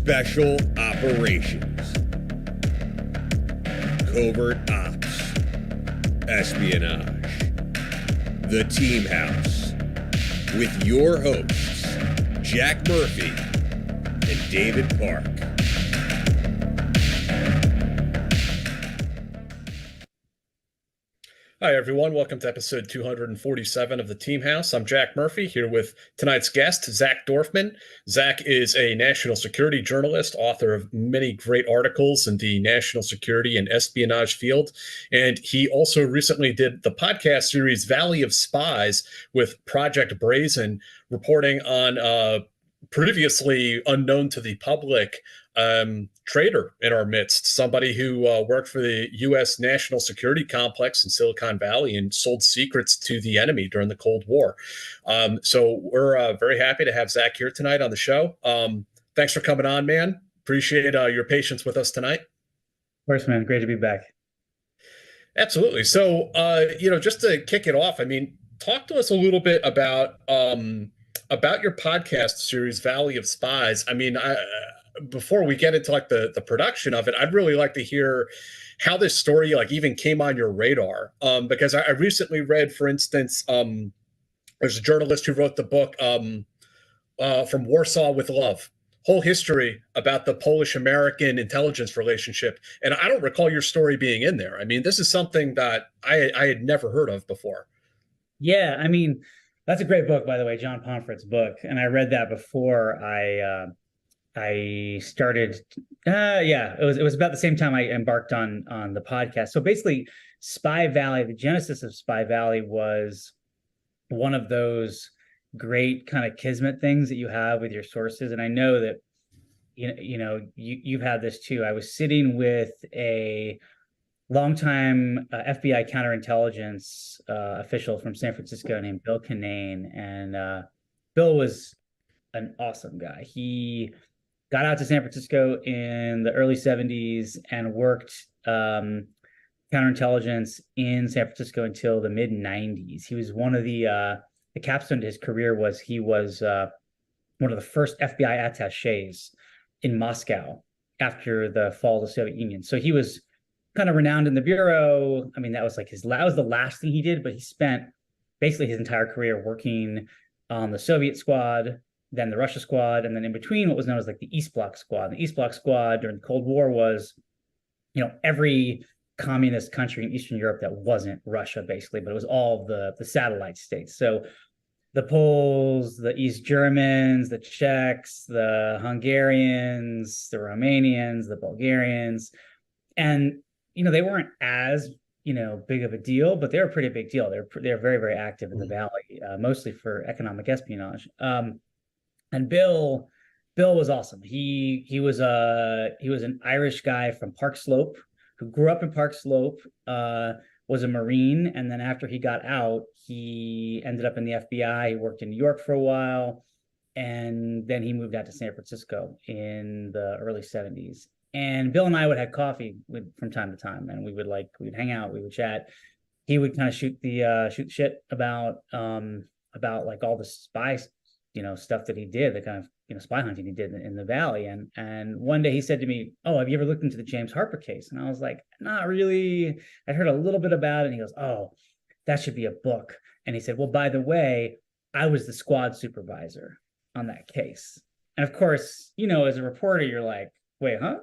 Special Operations, Covert Ops, Espionage, The Team House, with your hosts, Jack Murphy and David Park. Hi, everyone. Welcome to episode 247 of The Team House. I'm Jack Murphy, here with tonight's guest, Zach Dorfman. Zach is a national security journalist, author of many great articles in the national security and espionage field. And he also recently did the podcast series Valley of Spies with Project Brazen, reporting on previously unknown to the public traitor in our midst, somebody who worked for the U.S. national security complex in Silicon Valley and sold secrets to the enemy during the Cold War. So we're very happy to have Zach here tonight on the show. Thanks for coming on, man. Appreciate your patience with us tonight. Of course, man. Great to be back. Absolutely. So, just to kick it off, I mean, talk to us a little bit about your podcast series, Valley of Spies. I mean, before we get into like the production of it, I'd really like to hear how this story like even came on your radar. Because I recently read, for instance, there's a journalist who wrote the book From Warsaw with Love, whole history about the Polish-American intelligence relationship. And I don't recall your story being in there. I mean, this is something that I had never heard of before. Yeah, I mean, that's a great book, by the way, John Pomfret's book. And I read that before I started. It was about the same time I embarked on the podcast. So basically, Spy Valley, the genesis of Spy Valley was one of those great kind of kismet things that you have with your sources. And I know that you've had this too. I was sitting with a longtime FBI counterintelligence official from San Francisco named Bill Kinane, and Bill was an awesome guy. He got out to San Francisco in the early 70s and worked counterintelligence in San Francisco until the mid 90s. He was one of the capstone to his career was he was one of the first FBI attachés in Moscow after the fall of the Soviet Union. So he was kind of renowned in the bureau. I mean, that was like that was the last thing he did, but he spent basically his entire career working on the Soviet squad, then the Russia squad, and then in between what was known as like the East Bloc squad. The East Bloc squad during the Cold War was, every communist country in Eastern Europe that wasn't Russia, basically, but it was all the satellite states. So the Poles, the East Germans, the Czechs, the Hungarians, the Romanians, the Bulgarians, and they weren't as big of a deal, but they're a pretty big deal. They're very, very active in the Valley, mostly for economic espionage. And Bill was awesome. He was an Irish guy from Park Slope who grew up in Park Slope, was a Marine, and then after he got out, he ended up in the FBI. He worked in New York for a while, and then he moved out to San Francisco in the early 70s. And Bill and I would have coffee from time to time, and we'd hang out, we would chat. He would kind of shoot shit about like all the spy stuff that he did, the kind of spy hunting he did in the Valley. And one day he said to me, "Oh, have you ever looked into the James Harper case?" And I was like, "Not really. I heard a little bit about it." And he goes, "Oh, that should be a book." And he said, "Well, by the way, I was the squad supervisor on that case." And of course, as a reporter, you're like, "Wait, huh?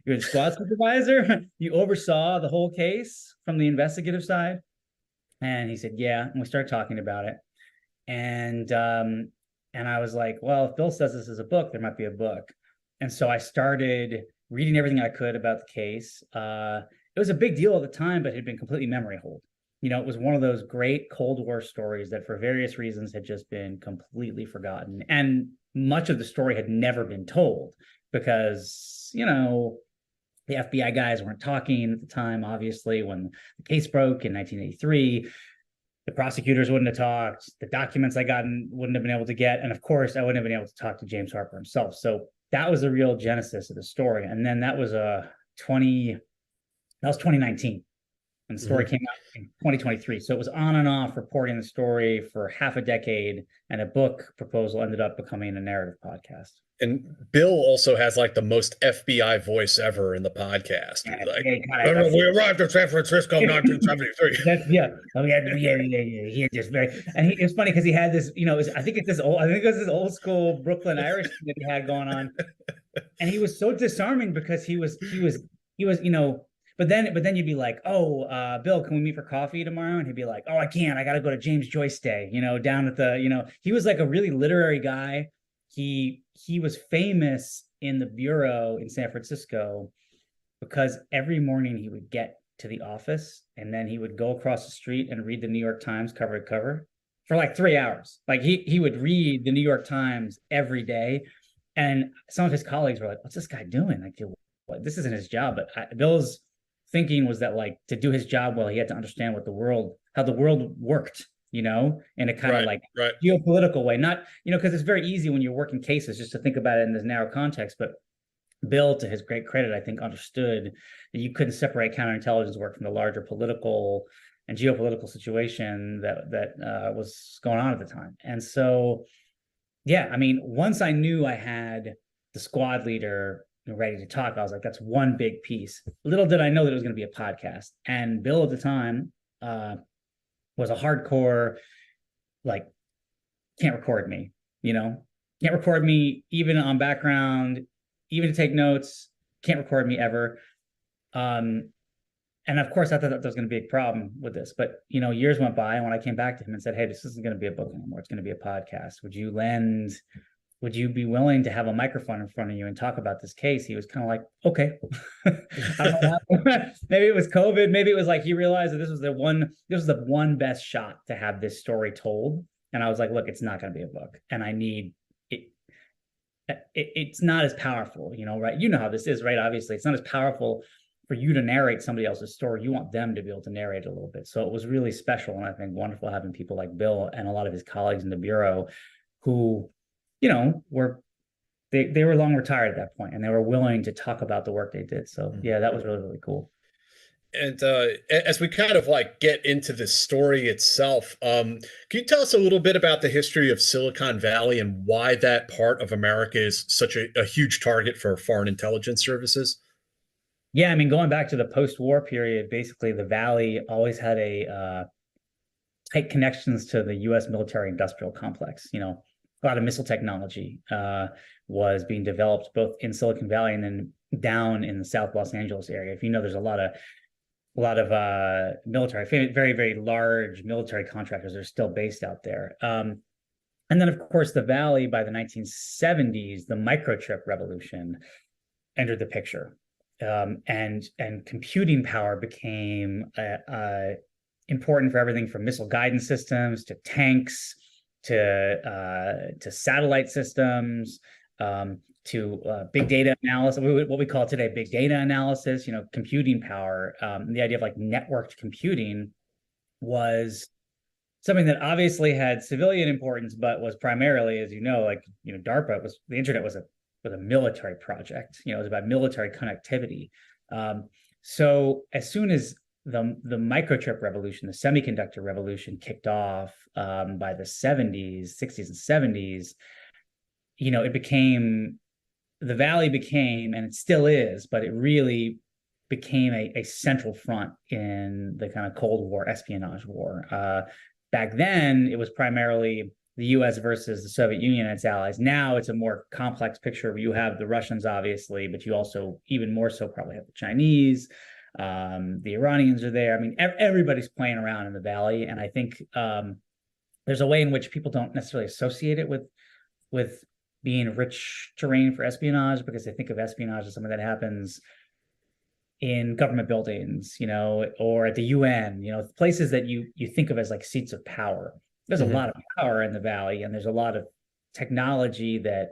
You're the squad supervisor? You oversaw the whole case from the investigative side?" And he said, "Yeah." And we started talking about it. And I was like, well, if Bill says this is a book, there might be a book. And so I started reading everything I could about the case. It was a big deal at the time, but it had been completely memory hold. It was one of those great Cold War stories that for various reasons had just been completely forgotten. And much of the story had never been told because, the FBI guys weren't talking at the time, obviously, when the case broke in 1983. The prosecutors wouldn't have talked. The documents I got wouldn't have been able to get. And of course, I wouldn't have been able to talk to James Harper himself. So that was the real genesis of the story. And then that was 2019. and the story came out in 2023. So it was on and off reporting the story for half a decade, and a book proposal ended up becoming a narrative podcast. And Bill also has like the most FBI voice ever in the podcast. Yeah, Like, yeah, we arrived in San Francisco, 1973. Oh yeah. He had just very, and it's funny because he had this, I think it was this old school Brooklyn Irish thing that he had going on, and he was so disarming because he was, But then you'd be like, oh, Bill, can we meet for coffee tomorrow? And he'd be like, oh, I can't. I got to go to James Joyce Day, down at the, he was like a really literary guy. He was famous in the bureau in San Francisco because every morning he would get to the office and then he would go across the street and read the New York Times cover to cover for like 3 hours. Like he would read the New York Times every day. And some of his colleagues were like, what's this guy doing? Like, this isn't his job. But Bill's thinking was that, like, to do his job well, he had to understand how the world worked, in a kind of like geopolitical way. Not, because it's very easy when you're working cases just to think about it in this narrow context. But Bill, to his great credit, I think understood that you couldn't separate counterintelligence work from the larger political and geopolitical situation that was going on at the time. And so, yeah, I mean, once I knew I had the squad leader ready to talk, I was like, that's one big piece. Little did I know that it was going to be a podcast. And Bill at the time was a hardcore, like, can't record me, can't record me even on background, even to take notes, can't record me ever. And of course, I thought that there was going to be a problem with this. But, years went by, and when I came back to him and said, hey, this isn't going to be a book anymore, it's going to be a podcast. Would you be willing to have a microphone in front of you and talk about this case? He was kind of like, okay. I don't know. Maybe it was COVID. Maybe it was like he realized that this was the one best shot to have this story told. And I was like, look, it's not going to be a book. And I need it. It's not as powerful, right? You know how this is, right? Obviously, it's not as powerful for you to narrate somebody else's story. You want them to be able to narrate it a little bit. So it was really special. And I think wonderful having people like Bill and a lot of his colleagues in the Bureau who, they were long retired at that point, and they were willing to talk about the work they did. So yeah, that was really, really cool. And as we kind of like get into the story itself, can you tell us a little bit about the history of Silicon Valley and why that part of America is such a huge target for foreign intelligence services? Yeah, I mean, going back to the post-war period, basically the Valley always had a tight connections to the U.S. military-industrial complex. A lot of missile technology was being developed both in Silicon Valley and then down in the South Los Angeles area. If there's a lot of military, very, very large military contractors are still based out there. And then, of course, the Valley, by the 1970s, the microchip revolution entered the picture. And computing power became important for everything from missile guidance systems to tanks to satellite systems, to big data analysis, what we call today big data analysis. Computing power, the idea of like networked computing was something that obviously had civilian importance, but was primarily, as DARPA the internet was a military project. It was about military connectivity. So as soon as the microchip revolution, the semiconductor revolution kicked off by the 60s and 70s, the Valley became, and it still is, but it really became a central front in the kind of Cold War espionage war. Back then, it was primarily the U.S. versus the Soviet Union and its allies. Now it's a more complex picture where you have the Russians, obviously, but you also, even more so, probably have the Chinese. The Iranians are there. I mean, everybody's playing around in the Valley. And I think there's a way in which people don't necessarily associate it with being rich terrain for espionage, because they think of espionage as something that happens in government buildings, or at the UN, places that you think of as like seats of power. There's a lot of power in the Valley, and there's a lot of technology that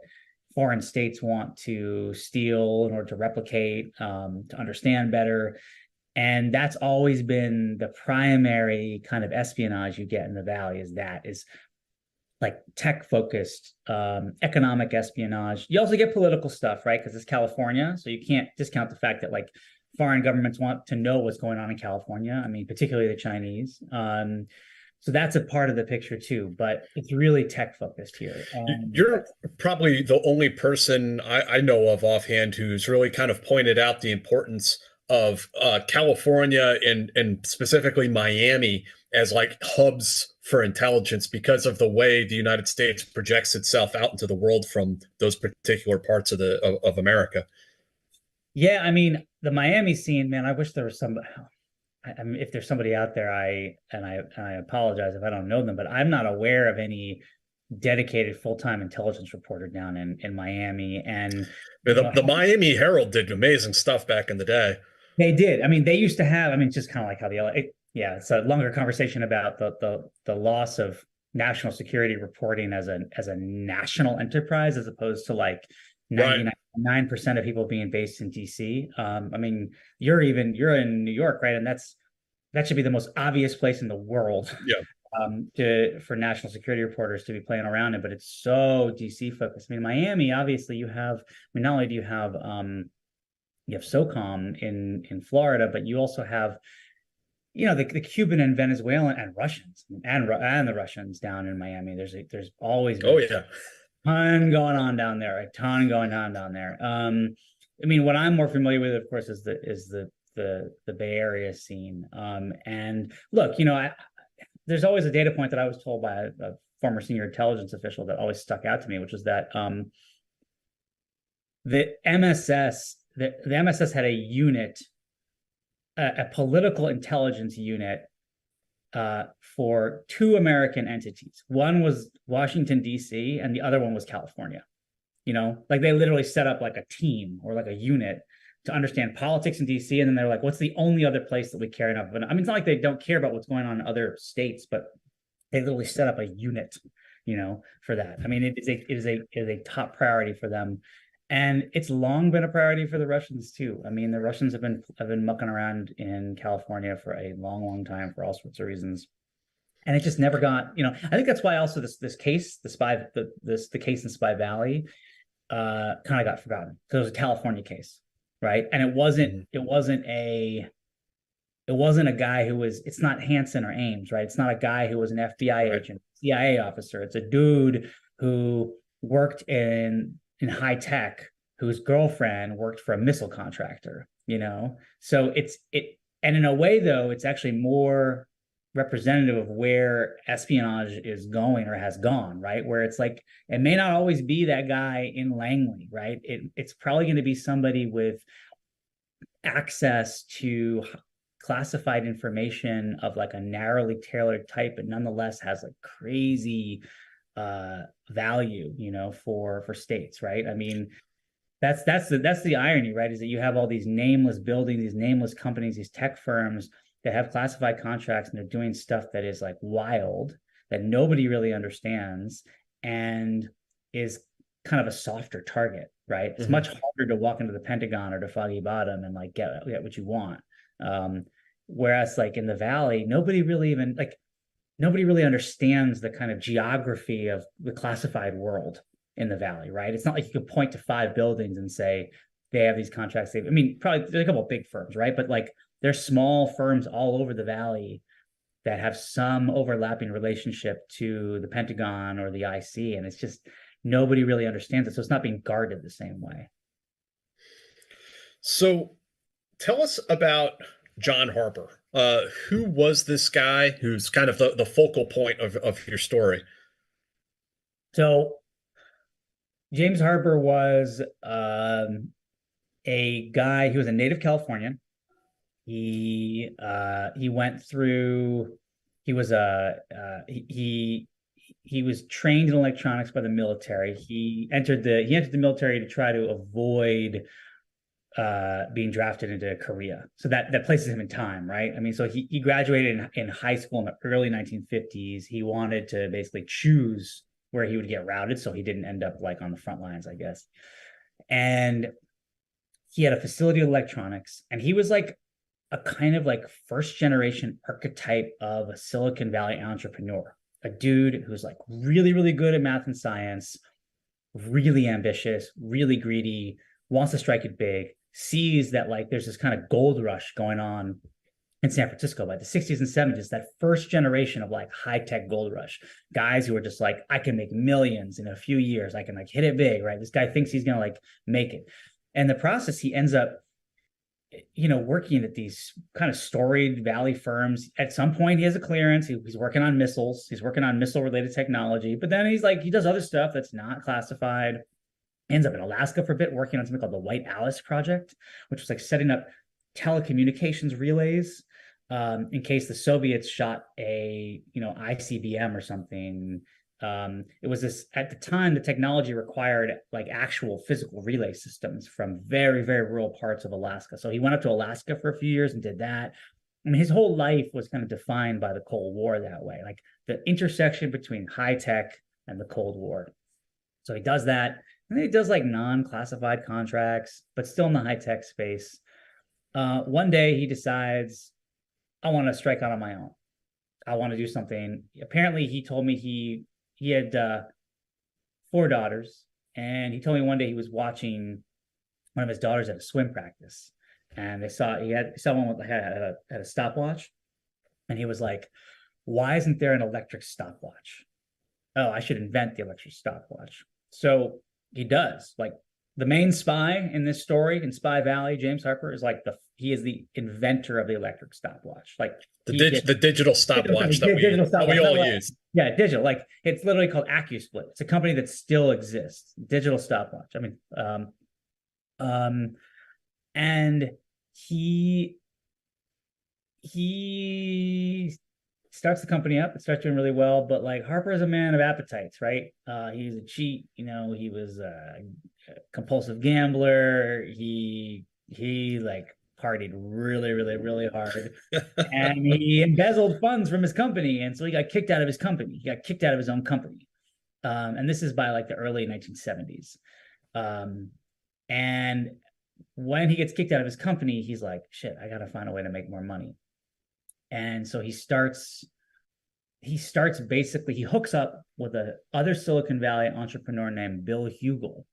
foreign states want to steal in order to replicate, to understand better. And that's always been the primary kind of espionage you get in the Valley, is like tech-focused economic espionage. You also get political stuff, right? Because it's California, so you can't discount the fact that like foreign governments want to know what's going on in California. I mean, particularly the Chinese. So that's a part of the picture too, but it's really tech focused here. You're probably the only person I know of offhand who's really kind of pointed out the importance of California and specifically Miami as like hubs for intelligence because of the way the United States projects itself out into the world from those particular parts of America. Yeah, I mean, the Miami scene, man, I wish there was some. I mean, if there's somebody out there, I apologize if I don't know them, but I'm not aware of any dedicated full-time intelligence reporter down in Miami. And the Miami Herald did amazing stuff back in the day. They did. I mean, they used to have. I mean, just kind of like how yeah, it's a longer conversation about the loss of national security reporting as a national enterprise as opposed to like 99% of people being based in DC. I mean, you're in New York, right? And that should be the most obvious place in the world. Yeah. For national security reporters to be playing around in, but it's so DC focused. I mean, Miami, obviously, not only do you have SOCOM in Florida, but you also have the Cuban and Venezuelan and Russians and the Russians down in Miami. There's always been a ton going on down there. I mean, what I'm more familiar with, of course, is the Bay Area scene. And look, there's always a data point that I was told by a former senior intelligence official that always stuck out to me, which was that the MSS had a unit, a political intelligence unit for two American entities. One was Washington, D.C., and the other one was California. Like they literally set up like a team or like a unit to understand politics in D.C. And then they're like, what's the only other place that we care enough? I mean, it's not like they don't care about what's going on in other states, but they literally set up a unit, for that. I mean, it is a top priority for them. And it's long been a priority for the Russians too. I mean, the Russians have been mucking around in California for a long, long time for all sorts of reasons, and it just never got. I think that's why also this case, the case in Spy Valley, kind of got forgotten. So it was a California case, right? And it wasn't a guy who was. It's not Hansen or Ames, right? It's not a guy who was an FBI agent, CIA officer. It's a dude who worked in high tech, whose girlfriend worked for a missile contractor, so and in a way though, it's actually more representative of where espionage is going or has gone, right? Where it's like, it may not always be that guy in Langley, right? It's probably going to be somebody with access to classified information of like a narrowly tailored type, but nonetheless has like crazy value, for states, right? I mean, that's the irony, right? Is that you have all these nameless buildings, these nameless companies, these tech firms that have classified contracts, and they're doing stuff that is like wild, that nobody really understands, and is kind of a softer target, right? It's much harder to walk into the Pentagon or to Foggy Bottom and like get what you want. Whereas like in the Valley, nobody really understands the kind of geography of the classified world in the Valley, right? It's not like you can point to 5 buildings and say they have these contracts. I mean, probably there's a couple of big firms, right? But like there's small firms all over the Valley that have some overlapping relationship to the Pentagon or the IC. And it's just, nobody really understands it. So it's not being guarded the same way. So tell us about John Harper. Who was this guy who's kind of the focal point of your story? So James Harper was a guy, he was a native Californian. He went through, he was trained in electronics by the military. He entered the military to try to avoid being drafted into Korea. So that places him in time, right? I mean, so he graduated in high school in the early 1950s. He wanted to basically choose where he would get routed, so he didn't end up like on the front lines, I guess. And he had a facility of electronics, and he was like a kind of like first generation archetype of a Silicon Valley entrepreneur, a dude who's like really, really good at math and science, really ambitious, really greedy, wants to strike it big, sees that like there's this kind of gold rush going on in San Francisco by the 60s and 70s, that first generation of like high-tech gold rush, guys who are just like, I can make millions in a few years, I can like hit it big, right? This guy thinks he's gonna like make it. And the process, he ends up, you know, working at these kind of storied valley firms. At some point, he has a clearance. He's working on missiles. He's working on missile-related technology. But then he's like, he does other stuff that's not classified. Ends up in Alaska for a bit, working on something called the White Alice Project, which was like setting up telecommunications relays in case the Soviets shot a, you know, ICBM or something. It was this, at the time, the technology required like actual physical relay systems from very, very rural parts of Alaska. So he went up to Alaska for a few years and did that. I mean, his whole life was kind of defined by the Cold War that way, like the intersection between high tech and the Cold War. So he does that. And then he does like non-classified contracts, but still in the high tech space. One day he decides, I want to strike out on my own. I want to do something. Apparently, he told me he had 4 daughters, and he told me one day he was watching one of his daughters at a swim practice, and he saw one with had a stopwatch, and he was like, "Why isn't there an electric stopwatch? Oh, I should invent the electric stopwatch." So he does. Like the main spy in this story in Spy Valley, James Harper, is like he is the inventor of the electric stopwatch. Like the digital stopwatch that we all use. Yeah, digital. Like it's literally called AccuSplit. It's a company that still exists. Digital stopwatch. I mean, and he starts the company up. It starts doing really well, but like Harper is a man of appetites, right? He's a cheat. You know, he was a compulsive gambler. He like partied really, really, really hard, and he embezzled funds from his company, and so he got kicked out of his company. He got kicked out of his own company, and this is by like the early 1970s. And when he gets kicked out of his company, he's like, "Shit, I got to find a way to make more money." And so he starts basically, he hooks up with a other Silicon Valley entrepreneur named Bill Hugel.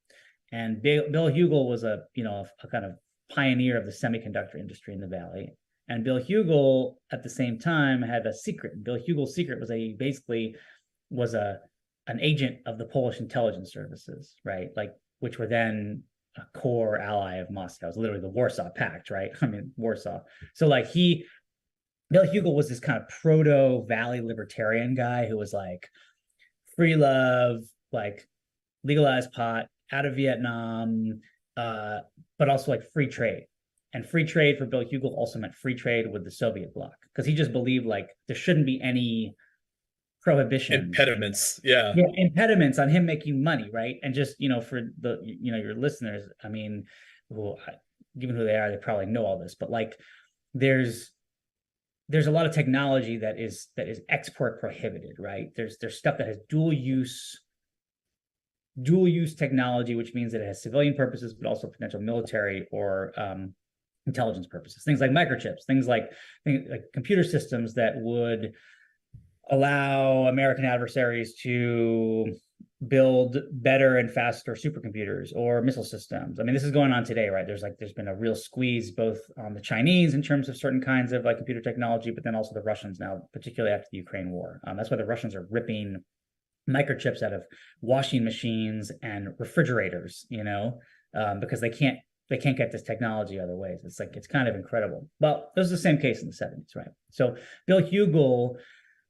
And Bill Hugel was a kind of pioneer of the semiconductor industry in the Valley. And Bill Hugel at the same time had a secret. Bill Hugel's secret was that he basically was an agent of the Polish intelligence services, right? Like, which were then a core ally of Moscow. It was literally the Warsaw Pact, right? I mean, Warsaw. So like Bill Hugel was this kind of proto Valley libertarian guy who was like free love, like legalized pot, out of Vietnam, but also like free trade. And free trade for Bill Hugel also meant free trade with the Soviet bloc, because he just believed like there shouldn't be any prohibitions, impediments, impediments on him making money, right? And just, you know, for the, you know, your listeners, I mean, given who they are, they probably know all this, but like there's a lot of technology that is export prohibited, right? There's stuff that has dual use technology, which means that it has civilian purposes, but also potential military or intelligence purposes. Things like microchips, things like computer systems that would allow American adversaries to build better and faster supercomputers or missile systems. I mean, this is going on today, right? There's been a real squeeze both on the Chinese in terms of certain kinds of like computer technology, but then also the Russians now, particularly after the Ukraine war. That's why the Russians are ripping microchips out of washing machines and refrigerators, you know, because they can't get this technology other ways. It's kind of incredible. Well, this is the same case in the 70s, right? So Bill Hugel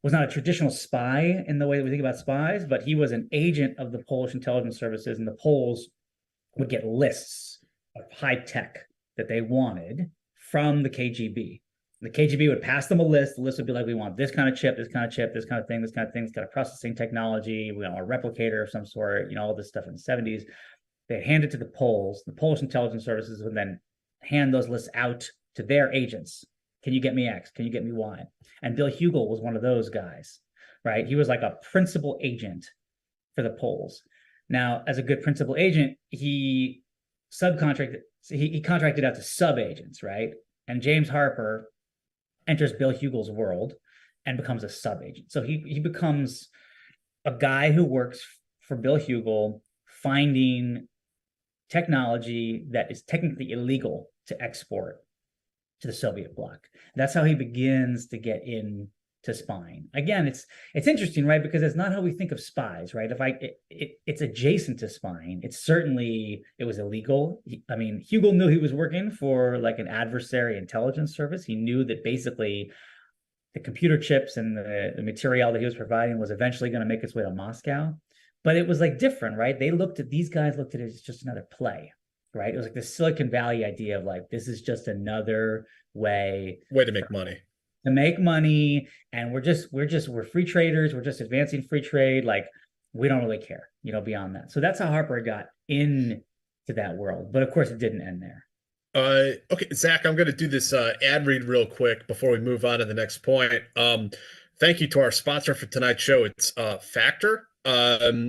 was not a traditional spy in the way that we think about spies, but he was an agent of the Polish intelligence services, and the Poles would get lists of high tech that they wanted from the KGB. The KGB would pass them a list. The list would be like, we want this kind of chip, this kind of chip, this kind of thing, this kind of thing. It's got a processing technology. We want a replicator of some sort, you know, all this stuff in the 70s. They'd hand it to the Poles. The Polish intelligence services would then hand those lists out to their agents. Can you get me X? Can you get me Y? And Bill Hugel was one of those guys, right? He was like a principal agent for the Poles. Now, as a good principal agent, he contracted out to sub-agents, right? And James Harper enters Bill Hugel's world and becomes a sub-agent. So he becomes a guy who works for Bill Hugel, finding technology that is technically illegal to export to the Soviet bloc. That's how he begins to get into spying. Again, it's interesting, right? Because it's not how we think of spies, right? It's adjacent to spying. It was illegal. I mean, Hugel knew he was working for like an adversary intelligence service. He knew that basically the computer chips and the material that he was providing was eventually going to make its way to Moscow. But it was like different, right? These guys looked at it as just another play, right? It was like the Silicon Valley idea of like, this is just another way to make money. To make money, and we're free traders. We're just advancing free trade. Like, we don't really care, beyond that. So that's how Harper got into that world. But of course, it didn't end there. Okay, Zach, I'm going to do this ad read real quick before we move on to the next point. Thank you to our sponsor for tonight's show. It's Factor.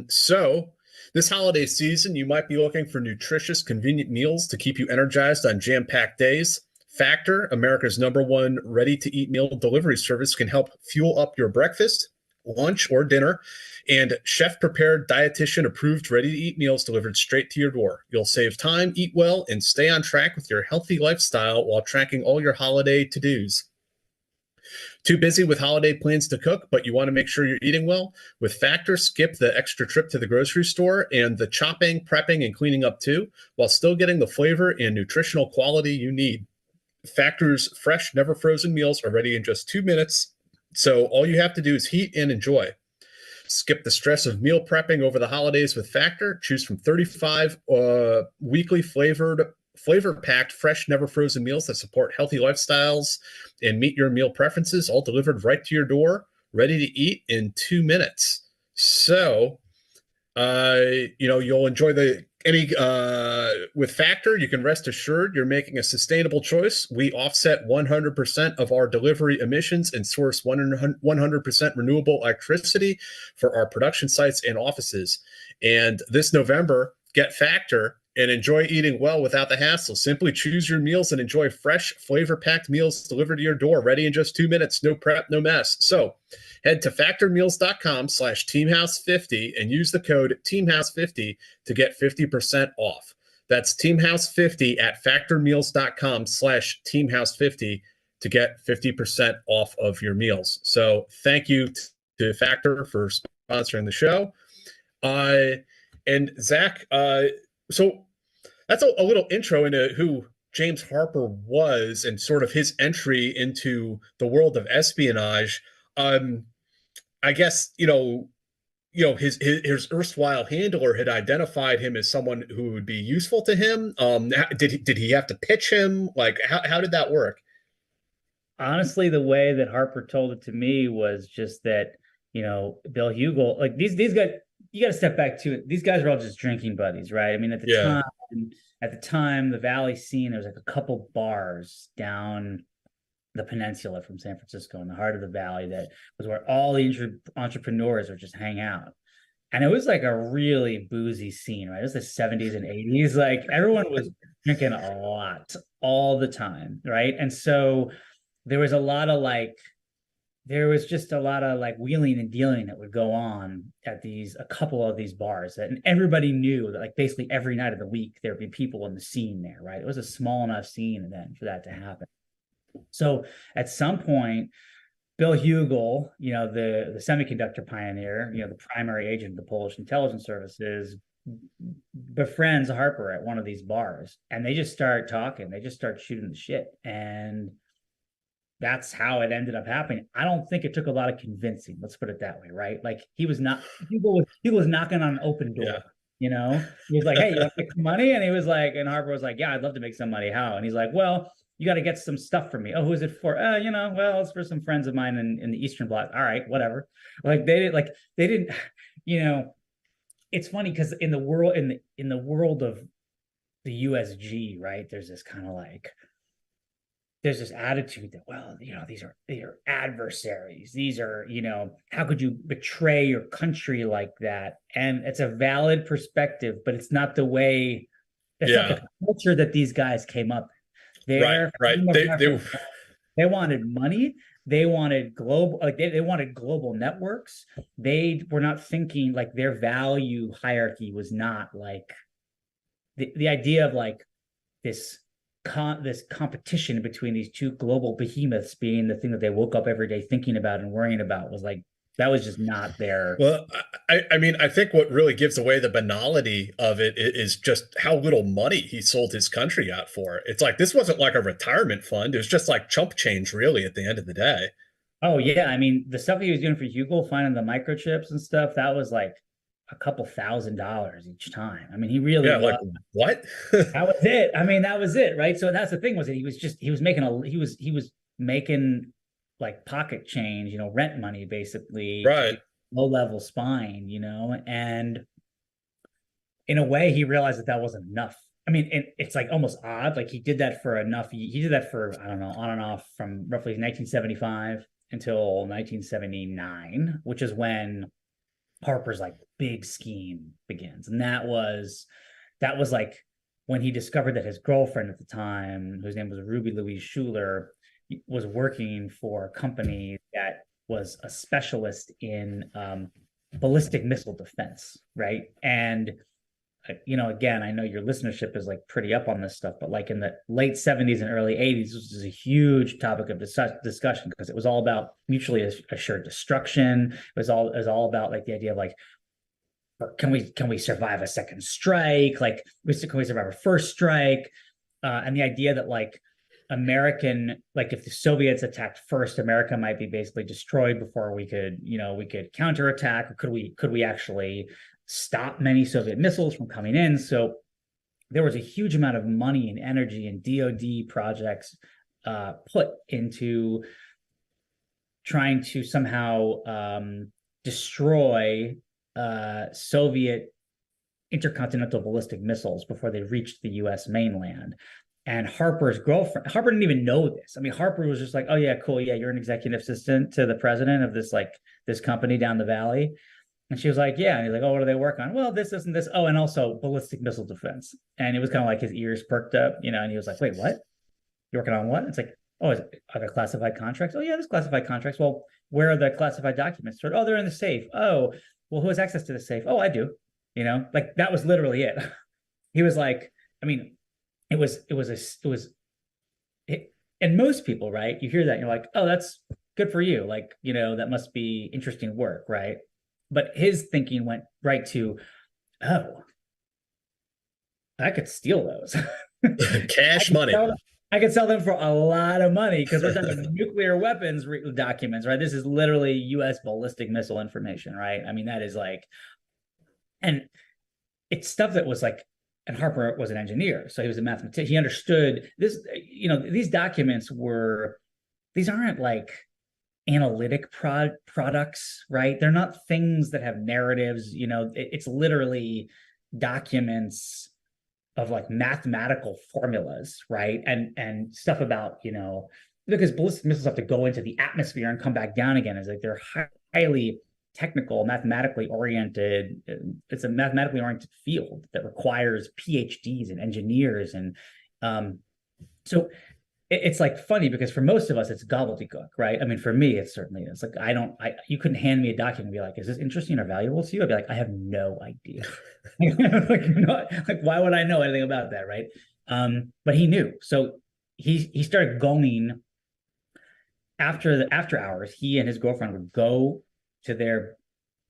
So this holiday season, you might be looking for nutritious, convenient meals to keep you energized on jam-packed days. Factor, America's #1 ready-to-eat meal delivery service, can help fuel up your breakfast, lunch, or dinner, and chef-prepared, dietitian-approved, ready-to-eat meals delivered straight to your door. You'll save time, eat well, and stay on track with your healthy lifestyle while tracking all your holiday to-dos. Too busy with holiday plans to cook, but you want to make sure you're eating well? With Factor, skip the extra trip to the grocery store and the chopping, prepping, and cleaning up too, while still getting the flavor and nutritional quality you need. Factor's fresh, never frozen meals are ready in just 2 minutes, so all you have to do is heat and enjoy. Skip the stress of meal prepping over the holidays with Factor. Choose from 35 weekly flavor-packed, fresh, never frozen meals that support healthy lifestyles and meet your meal preferences, all delivered right to your door, ready to eat in 2 minutes. So, you'll enjoy with Factor, you can rest assured you're making a sustainable choice. We offset 100% of our delivery emissions and source 100% renewable electricity for our production sites and offices. And this November, get Factor and enjoy eating well without the hassle. Simply choose your meals and enjoy fresh, flavor-packed meals delivered to your door, ready in just 2 minutes. No prep, no mess. So head to factormeals.com/teamhouse50 and use the code teamhouse50 to get 50% off. That's teamhouse50 at factormeals.com/teamhouse50 to get 50% off of your meals. So thank you to Factor for sponsoring the show. And Zach, so that's a little intro into who James Harper was and sort of his entry into the world of espionage. I guess, his erstwhile handler had identified him as someone who would be useful to him. Did he have to pitch him? Like, how did that work? Honestly, the way that Harper told it to me was just that, Bill Hugel, like these guys, you got to step back to it. These guys are all just drinking buddies, right? I mean, at the time, the Valley scene, there was like a couple bars down the peninsula from San Francisco in the heart of the Valley that was where all the entrepreneurs would just hang out. And it was like a really boozy scene, right? It was the 70s and 80s. Like, everyone was drinking a lot all the time, right? And so there was just a lot of like wheeling and dealing that would go on at a couple of these bars, and everybody knew that like basically every night of the week there'd be people in the scene there, right? It was a small enough scene then for that to happen. So at some point, Bill Hugel, the semiconductor pioneer, the primary agent of the Polish intelligence services, befriends Harper at one of these bars, and they just start talking. They just start shooting the shit, and that's how it ended up happening. I don't think it took a lot of convincing. Let's put it that way, right? Like, he was knocking on an open door. Yeah. He was like, "Hey, you want to make some money?" And he was like, and Harper was like, "Yeah, I'd love to make some money. How?" And he's like, "Well, you got to get some stuff for me." "Oh, who is it for?" Well, it's for some friends of mine in the Eastern Bloc." "All right, whatever." Like, they didn't, it's funny because in the world of the USG, right, there's this kind of like, there's this attitude that, well, these are adversaries. These are, how could you betray your country like that? And it's a valid perspective, but it's not the way, not the culture that these guys came up. Right. They wanted money. They wanted global, like they wanted global networks. They were not thinking, like, their value hierarchy was not like the idea of like this this competition between these two global behemoths being the thing that they woke up every day thinking about and worrying about was like, that was just not their. Well, I mean, I think what really gives away the banality of it is just how little money he sold his country out for. It's like this wasn't like a retirement fund. It was just like chump change, really, at the end of the day. Oh yeah, I mean the stuff he was doing for Hugo, finding the microchips and stuff, that was like a couple $1,000s each time. I mean, he really Yeah, like what? that was it. I mean, that was it, right? So that's the thing, was that he was making he was making like pocket change, you know, rent money basically, Right. low level spine, you know, and in a way he realized that that wasn't enough. I mean, it's like almost odd. Like he did that for enough. He did that for, I don't know, on and off from roughly 1975 until 1979, which is when Harper's like big scheme begins. And that was like when he discovered that his girlfriend at the time, whose name was Ruby Louise Schuler, was working for a company that was a specialist in ballistic missile defense, right? And you know, again, I know your listenership is like pretty up on this stuff, but like in the late 70s and early 80s, this was a huge topic of discussion because it was all about mutually assured destruction. It was all about like the idea of like, can we survive a second strike? Like, can we survive a first strike? And the idea that like American, like if the Soviets attacked first, America might be basically destroyed before we could counterattack, or could we actually stop many Soviet missiles from coming in? So there was a huge amount of money and energy and DoD projects put into trying to somehow destroy Soviet intercontinental ballistic missiles before they reached the U.S. mainland. And Harper's girlfriend, Harper didn't even know this. I mean, Harper was just like, oh yeah, cool. Yeah, you're an executive assistant to the president of this company down the valley. And she was like, yeah. And he's like, oh, what do they work on? Well, this and this. Oh, and also ballistic missile defense. And it was kind of like his ears perked up, you know, and he was like, wait, what? You're working on what? It's like, oh, are there classified contracts? Oh yeah, there's classified contracts. Well, where are the classified documents? Oh, they're in the safe. Oh, well, who has access to the safe? Oh, I do. You know, like that was literally it. He was like, I mean, and most people, right? You hear that and you're like, oh, that's good for you. Like, you know, that must be interesting work, right? But his thinking went right to, oh, I could steal those. Cash money. I could sell them for a lot of money because we're talking nuclear weapons documents, right? This is literally U.S. ballistic missile information, right? I mean, that is like, and it's stuff that was like, and Harper was an engineer, so he was a mathematician. He understood this, you know, these documents these aren't like analytic products, right? They're not things that have narratives, you know, it's literally documents of like mathematical formulas, right? And stuff about, you know, because ballistic missiles have to go into the atmosphere and come back down again. It's like they're highly technical, mathematically oriented. It's a mathematically oriented field that requires PhDs and engineers. And so it's like funny because for most of us, it's gobbledygook, right? I mean, for me, it certainly is. Like, you couldn't hand me a document and be like, is this interesting or valuable to you? I'd be like, I have no idea. Like, why would I know anything about that, right? But he knew. So he started going after hours. He and his girlfriend would go to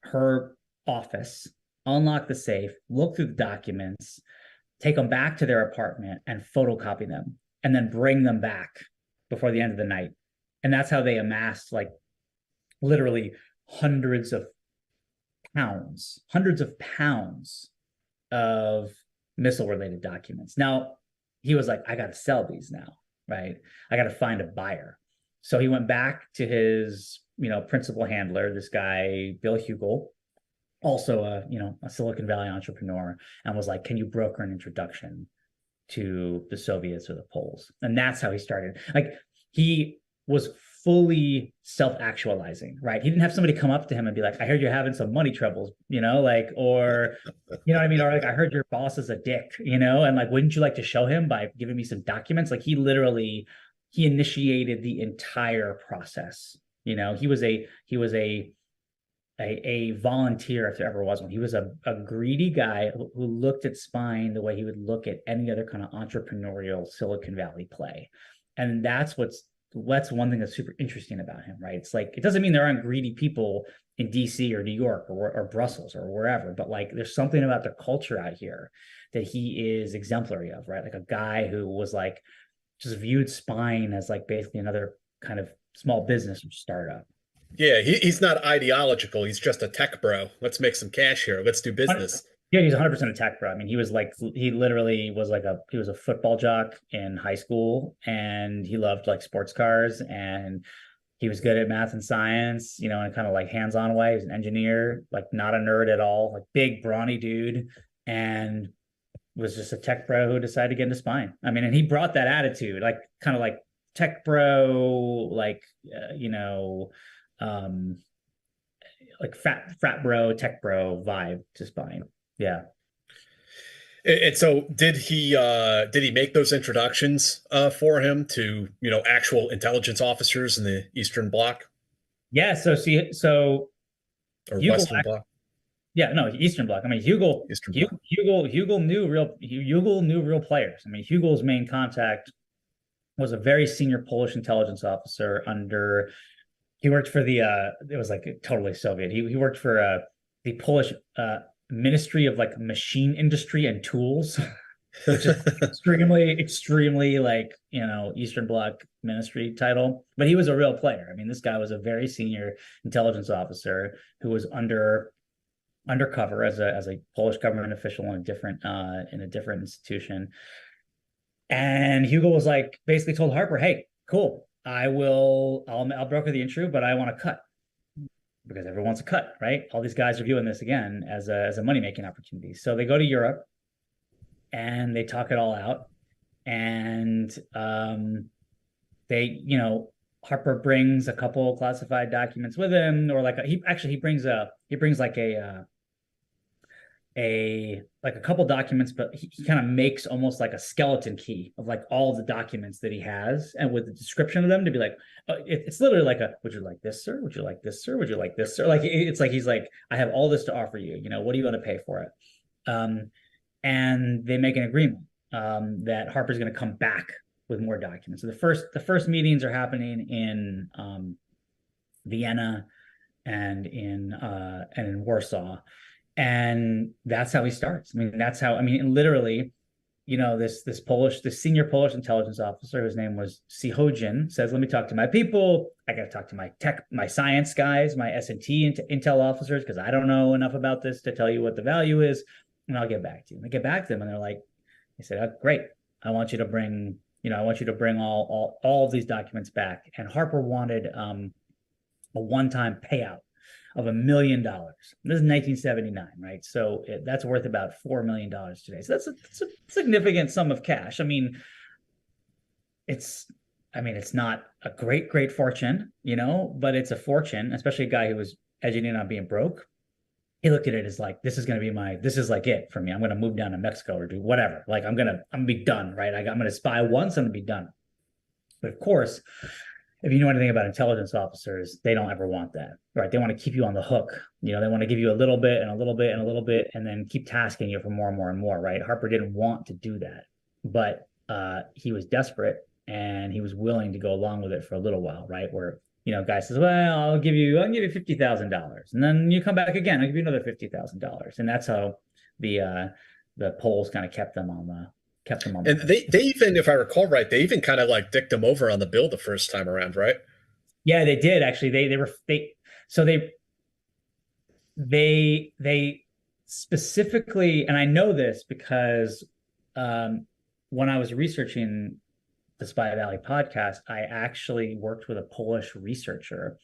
her office, unlock the safe, look through the documents, take them back to their apartment and photocopy them, and then bring them back before the end of the night. And that's how they amassed like literally hundreds of pounds of missile related documents. Now he was like, I got to sell these now, right? I got to find a buyer. So he went back to his, you know, principal handler, this guy, Bill Hugel, also a Silicon Valley entrepreneur, and was like, can you broker an introduction to the Soviets or the Poles? And that's how he started. Like, he was fully self-actualizing, right? He didn't have somebody come up to him and be like, I heard you're having some money troubles, you know, like, or, you know what I mean? Or like, I heard your boss is a dick, you know, and like, wouldn't you like to show him by giving me some documents? Like, he initiated the entire process. You know, he was a a volunteer if there ever was one. He was a greedy guy who looked at spying the way he would look at any other kind of entrepreneurial Silicon Valley play. And that's one thing that's super interesting about him, right? It's like, it doesn't mean there aren't greedy people in DC or New York or Brussels or wherever, but like there's something about the culture out here that he is exemplary of, right? Like a guy who was like just viewed spying as like basically another kind of small business or startup. Yeah, he's not ideological. He's just a tech bro. Let's make some cash here. Let's do business. Yeah, he's 100% a tech bro. I mean, he literally was like he was a football jock in high school, and he loved like sports cars, and he was good at math and science, you know, in kind of like hands-on way. He's an engineer, like not a nerd at all, like big brawny dude, and was just a tech bro who decided to get into spying. I mean, and he brought that attitude, like kind of like tech bro, like like frat bro, tech bro vibe to spying. Yeah. And so did he make those introductions for him to, actual intelligence officers in the Eastern Bloc? Yeah, or Western Bloc? Yeah, no, Eastern Bloc. I mean, Hugel knew real players. I mean, Hugel's main contact was a very senior Polish intelligence officer he worked for it was like totally Soviet. He worked for the Polish Ministry of like Machine Industry and Tools, which is extremely like, Eastern Bloc ministry title. But he was a real player. I mean, this guy was a very senior intelligence officer who was undercover as a Polish government official in a different institution. And Hugo was like basically told Harper, "Hey, cool, I'll broker the intro, but I want a cut." Because everyone wants a cut, right? All these guys are viewing this again as a money-making opportunity. So they go to Europe and they talk it all out. And Harper brings a couple classified documents with him, or like he brings a couple documents, but he kind of makes almost like a skeleton key of like all the documents that he has, and with the description of them to be like, it's literally like would you like this, sir? Would you like this, sir? Would you like this, sir? Like it's like he's like, I have all this to offer you. What do you want to pay for it? And they make an agreement that Harper's going to come back with more documents. So the first meetings are happening in Vienna and in Warsaw. And that's how he starts. I mean, literally, this senior Polish intelligence officer, whose name was Sihodzin, says, "Let me talk to my people. I got to talk to my science guys, my S&T intel officers, because I don't know enough about this to tell you what the value is, and I'll get back to you." And they get back to them, and they're like, they said, "Oh, great. I want you to bring all of these documents back." And Harper wanted a one-time payout of $1 million. This is 1979, right? So that's worth about $4 million today. So that's a significant sum of cash. I mean, it's not a great fortune, but it's a fortune, especially a guy who was edging in on being broke. He looked at it as like, this is like it for me. I'm going to move down to Mexico or do whatever. Like I'm going to be done, right? I'm going to spy once, I'm going to be done. But of course, if you know anything about intelligence officers, they don't ever want that, right? They want to keep you on the hook. They want to give you a little bit and a little bit and a little bit, and then keep tasking you for more and more and more, right? Harper didn't want to do that, but he was desperate, and he was willing to go along with it for a little while, right? Where, guy says, "Well, I'll give you $50,000, and then you come back again, I'll give you another $50,000," and that's how the Poles kind of kept them on the. And they even, if I recall right, they even kind of like dicked him over on the bill the first time around, right? Yeah, they did actually. They specifically, and I know this because when I was researching the Spy Valley podcast, I actually worked with a Polish researcher.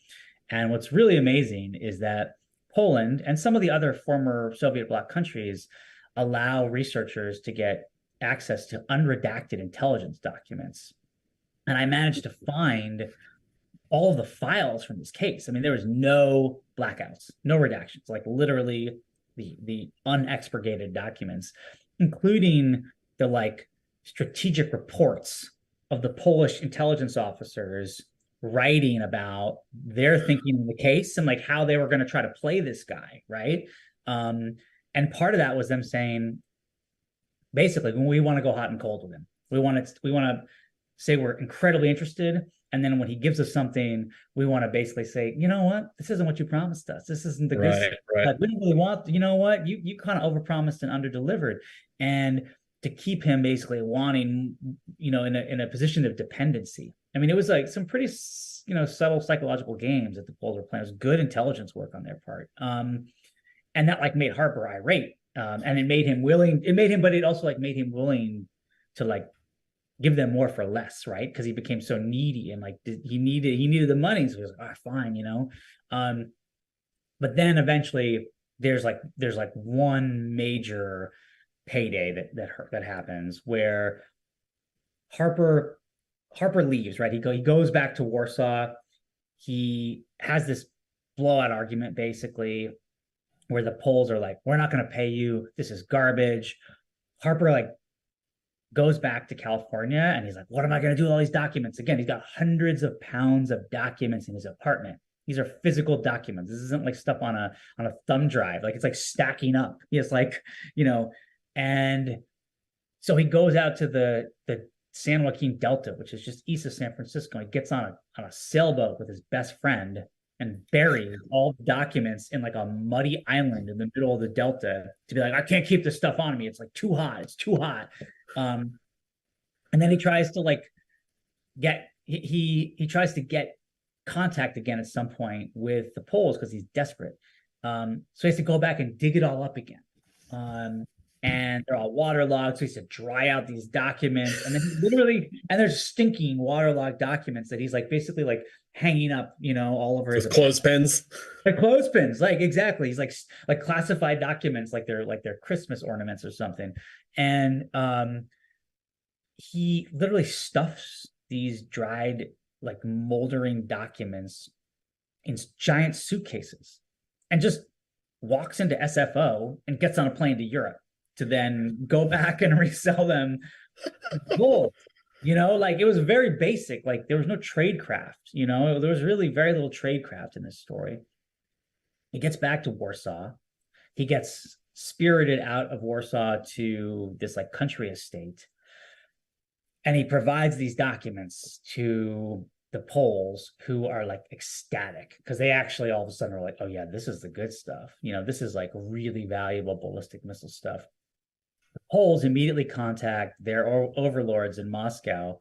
And what's really amazing is that Poland and some of the other former Soviet bloc countries allow researchers to get access to unredacted intelligence documents. And I managed to find all of the files from this case. I mean, there was no blackouts, no redactions, like literally the unexpurgated documents, including the like strategic reports of the Polish intelligence officers writing about their thinking in the case and like how they were going to try to play this guy, right? And part of that was them saying, basically, when we want to go hot and cold with him, we want to say we're incredibly interested, and then when he gives us something, we want to basically say, you know what, this isn't what you promised us. This isn't the good. Right. Like, we don't really want. You know what, you kind of overpromised and underdelivered, and to keep him basically wanting, in a position of dependency. I mean, it was like some pretty, subtle psychological games that the Poles were playing. It was good intelligence work on their part. And that like made Harper irate. And it made him willing. But it also like made him willing to like give them more for less, right? Because he became so needy and like he needed the money, so he was like, fine, But then eventually there's like one major payday that happens where Harper leaves, right? He goes back to Warsaw. He has this blowout argument basically where the Poles are like, we're not going to pay you. This is garbage. Harper like goes back to California and he's like, what am I going to do with all these documents? Again, he's got hundreds of pounds of documents in his apartment. These are physical documents. This isn't like stuff on a thumb drive. Like, it's like stacking up. It's like, and so he goes out to the San Joaquin Delta, which is just east of San Francisco. He gets on a sailboat with his best friend and buries all the documents in like a muddy island in the middle of the Delta to be like, I can't keep this stuff on me. It's like too hot. It's too hot. And then he tries to like he tries to get contact again at some point with the Poles because he's desperate. So he has to go back and dig it all up again. And they're all waterlogged, so he has to dry out these documents, and then there's stinking waterlogged documents that he's like basically like hanging up, all over his clothespins. Like clothespins, like exactly. He's like classified documents, like they're Christmas ornaments or something. And he literally stuffs these dried, like moldering documents in giant suitcases, and just walks into SFO and gets on a plane to Europe to then go back and resell them gold. Like it was very basic. Like there was no tradecraft, there was really very little tradecraft in this story. He gets back to Warsaw. He gets spirited out of Warsaw to this like country estate. And he provides these documents to the Poles, who are like ecstatic because they actually all of a sudden are like, oh yeah, this is the good stuff. This is like really valuable ballistic missile stuff. The Poles immediately contact their overlords in Moscow.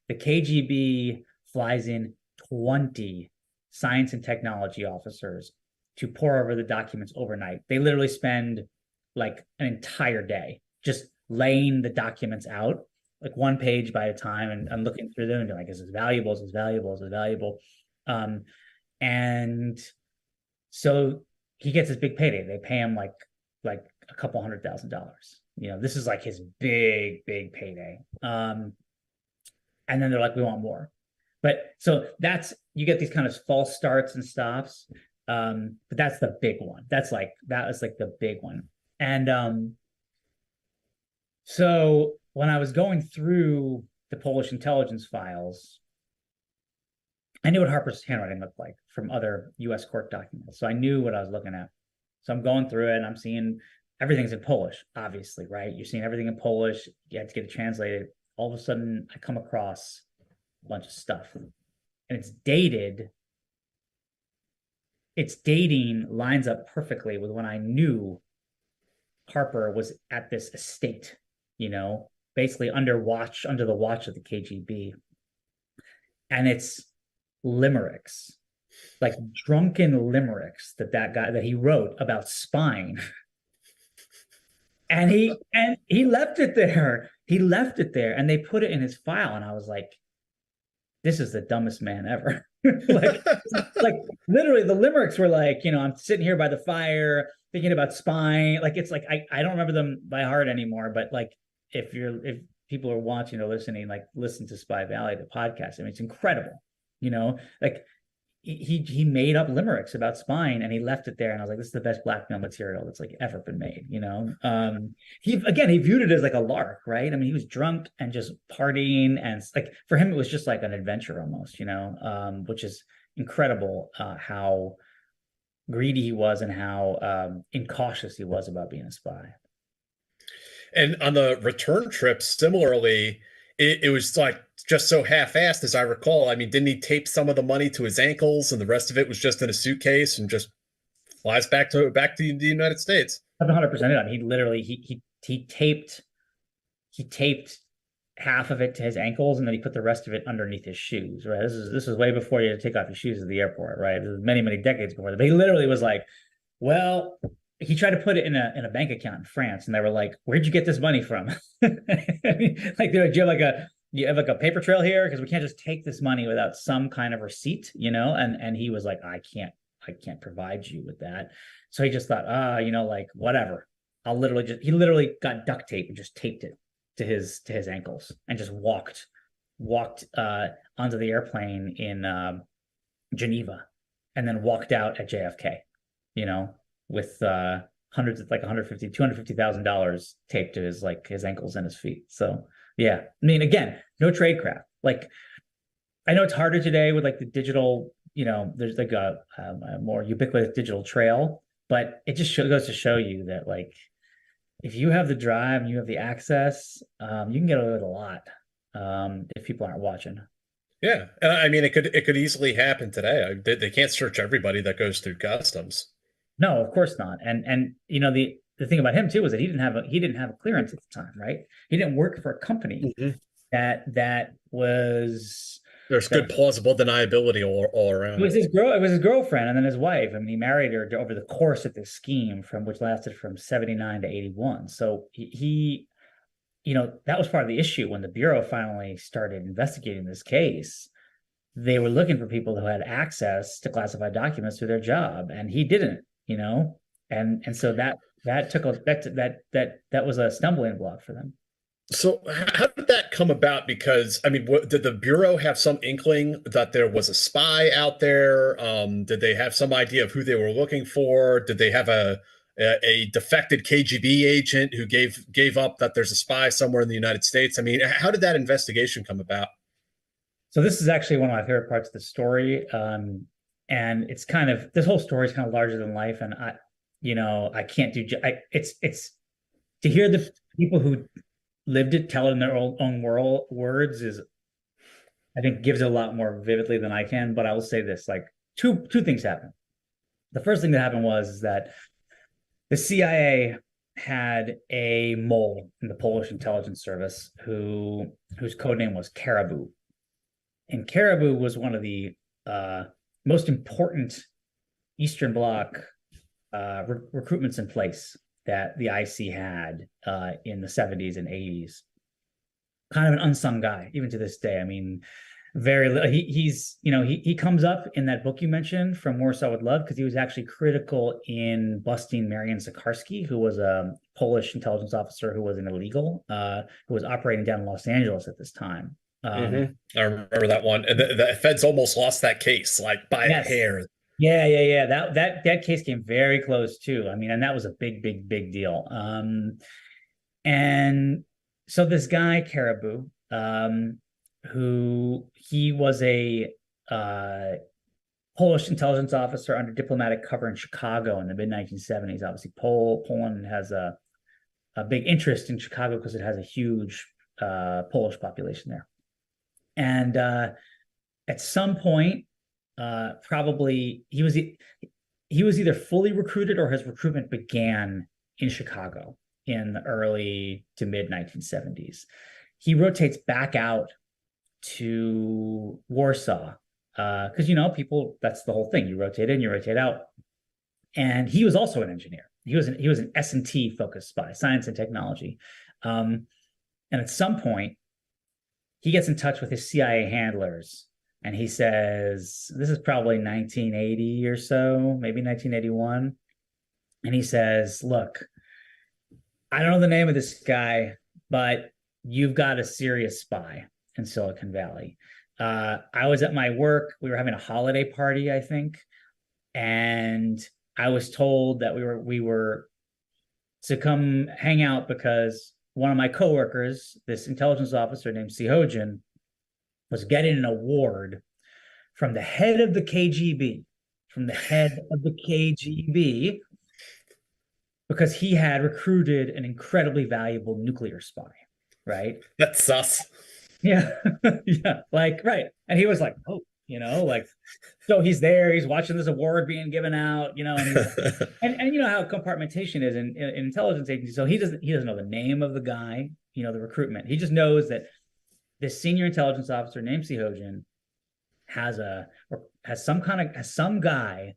The KGB flies in 20 science and technology officers to pour over the documents overnight. They literally spend like an entire day just laying the documents out, like one page by a time, and looking through them and being like, is this valuable? Is this valuable? Is this valuable? And so he gets his big payday. They pay him like a couple $100,000. This is like his big payday. And then they're like, we want more. But so you get these kind of false starts and stops. But that's the big one. That was like the big one. And so when I was going through the Polish intelligence files, I knew what Harper's handwriting looked like from other U.S. court documents. So I knew what I was looking at. So I'm going through it and I'm seeing everything's in Polish, obviously, right? You're seeing everything in Polish. You have to get it translated. All of a sudden, I come across a bunch of stuff. And it's dated. Its dating lines up perfectly with when I knew Harper was at this estate, basically under the watch of the KGB. And it's limericks, like drunken limericks that he wrote about spying. And he left it there. And they put it in his file. And I was like, this is the dumbest man ever. like literally the limericks were like, I'm sitting here by the fire thinking about spying. Like, it's like, I don't remember them by heart anymore, but like, if people are watching or listening, like listen to Spy Valley, the podcast. I mean, it's incredible, like he made up limericks about spying, and he left it there, and I was like, this is the best blackmail material that's like ever been made, you know. He viewed it as like a lark, right? I mean, he was drunk and just partying, and like for him it was just like an adventure almost, you know, which is incredible, how greedy he was and how incautious he was about being a spy. And on the return trip, similarly, it was like just so half-assed, as I recall. I mean, didn't he tape some of the money to his ankles, and the rest of it was just in a suitcase and just flies back to the United States? 100% it. I mean, he literally he taped half of it to his ankles, and then he put the rest of it underneath his shoes. Right. This is way before you had to take off your shoes at the airport. Right. This was many decades before that. But he literally was like, well, he tried to put it in a bank account in France, and they were like, "Where'd you get this money from?" I mean, like, do you have like a paper trail here? Because we can't just take this money without some kind of receipt, you know? And he was like, I can't provide you with that. So he just thought, you know, like whatever. He literally got duct tape and just taped it to his ankles and just walked onto the airplane in Geneva, and then walked out at JFK, you know, with hundreds of like $250,000 taped to his ankles and his feet. So yeah, I mean, again, no tradecraft. Like, I know it's harder today with like the digital, you know, there's like a more ubiquitous digital trail, but it just goes to show you that, like, if you have the drive and you have the access, you can get away with a lot, if people aren't watching. Yeah, and I mean, it could easily happen today. They can't search everybody that goes through customs. No, of course not. And you know, the thing about him too was that he didn't have a clearance at the time, right? He didn't work for a company that was. There's good plausible deniability all around. It was his girlfriend, and then his wife. I mean, he married her over the course of this scheme, which lasted from 79 to 81. So he, you know, that was part of the issue when the Bureau finally started investigating this case. They were looking for people who had access to classified documents through their job, and he didn't, you know, and so that was a stumbling block for them. So how did that come about? Because, I mean, did the Bureau have some inkling that there was a spy out there? Did they have some idea of who they were looking for? Did they have a defected KGB agent who gave up that there's a spy somewhere in the United States? I mean, how did that investigation come about? So this is actually one of my favorite parts of the story. And it's this whole story is kind of larger than life. And I can't do, it's to hear the people who lived it tell it in their own words is, I think, gives it a lot more vividly than I can. But I will say this, like, two things happened. The first thing that happened was that the CIA had a mole in the Polish intelligence service whose code name was Caribou. And Caribou was one of the most important Eastern Bloc recruitments in place that the IC had in the 70s and 80s. Kind of an unsung guy, even to this day. I mean, he comes up in that book you mentioned, From Warsaw with Love, because he was actually critical in busting Marian Sikorski, who was a Polish intelligence officer who was an illegal, who was operating down in Los Angeles at this time. I remember that one. And the feds almost lost that case, like by a hair. Yeah. That case came very close too. I mean, and that was a big deal. And so this guy Caribou, who he was a Polish intelligence officer under diplomatic cover in Chicago in the mid 1970s. Obviously, Poland has a big interest in Chicago because it has a huge Polish population there. And at some point, probably he was either fully recruited or his recruitment began in Chicago in the early to mid 1970s. He rotates back out to Warsaw because, you know, people, that's the whole thing. You rotate in, you rotate out. And he was also an engineer. He was an S&T focused spy, science and technology. And at some point, he gets in touch with his CIA handlers, and he says, this is probably 1980 or so, maybe 1981. And he says, look, I don't know the name of this guy, but you've got a serious spy in Silicon Valley. I was at my work. We were having a holiday party, I think, and I was told that we were to come hang out because one of my coworkers, this intelligence officer named Sihojin, was getting an award from the head of the KGB, because he had recruited an incredibly valuable nuclear spy, right? That's sus. Yeah. Yeah. Like, right. And he was like, oh, like, so he's there, he's watching this award being given out, and and you know how compartmentation is in intelligence agencies. So he doesn't know the name of the guy, the recruitment. He just knows that this senior intelligence officer named Sihojin has some guy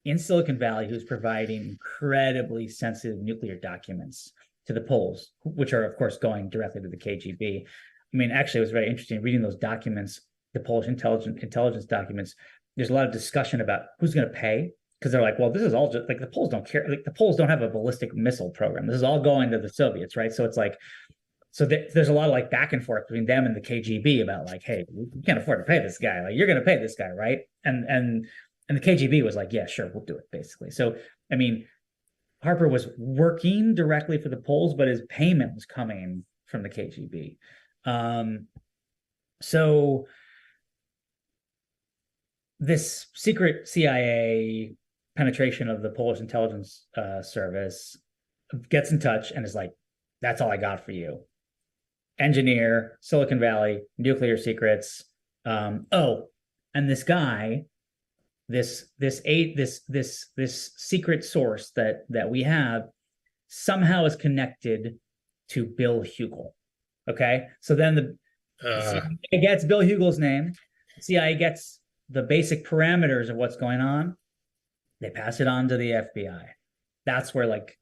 in Silicon Valley who's providing incredibly sensitive nuclear documents to the Poles, which are of course going directly to the KGB. I mean, actually, it was very interesting reading those documents, the Polish intelligence documents. There's a lot of discussion about who's going to pay, because they're like, well, this is all just like the Poles don't care. Like the Poles don't have a ballistic missile program. This is all going to the Soviets, right? So it's like, there's a lot of like back and forth between them and the KGB about like, hey, we can't afford to pay this guy. Like, you're going to pay this guy, right? And the KGB was like, yeah, sure, we'll do it, basically. So, I mean, Harper was working directly for the Poles, but his payment was coming from the KGB. So this secret CIA penetration of the Polish intelligence service gets in touch and is like, that's all I got for you. Engineer, Silicon Valley, nuclear secrets. And this guy, this secret source that we have somehow is connected to Bill Hugel. Okay, so then the CIA gets Bill Hugel's name. The CIA gets the basic parameters of what's going on. They pass it on to the FBI. That's where like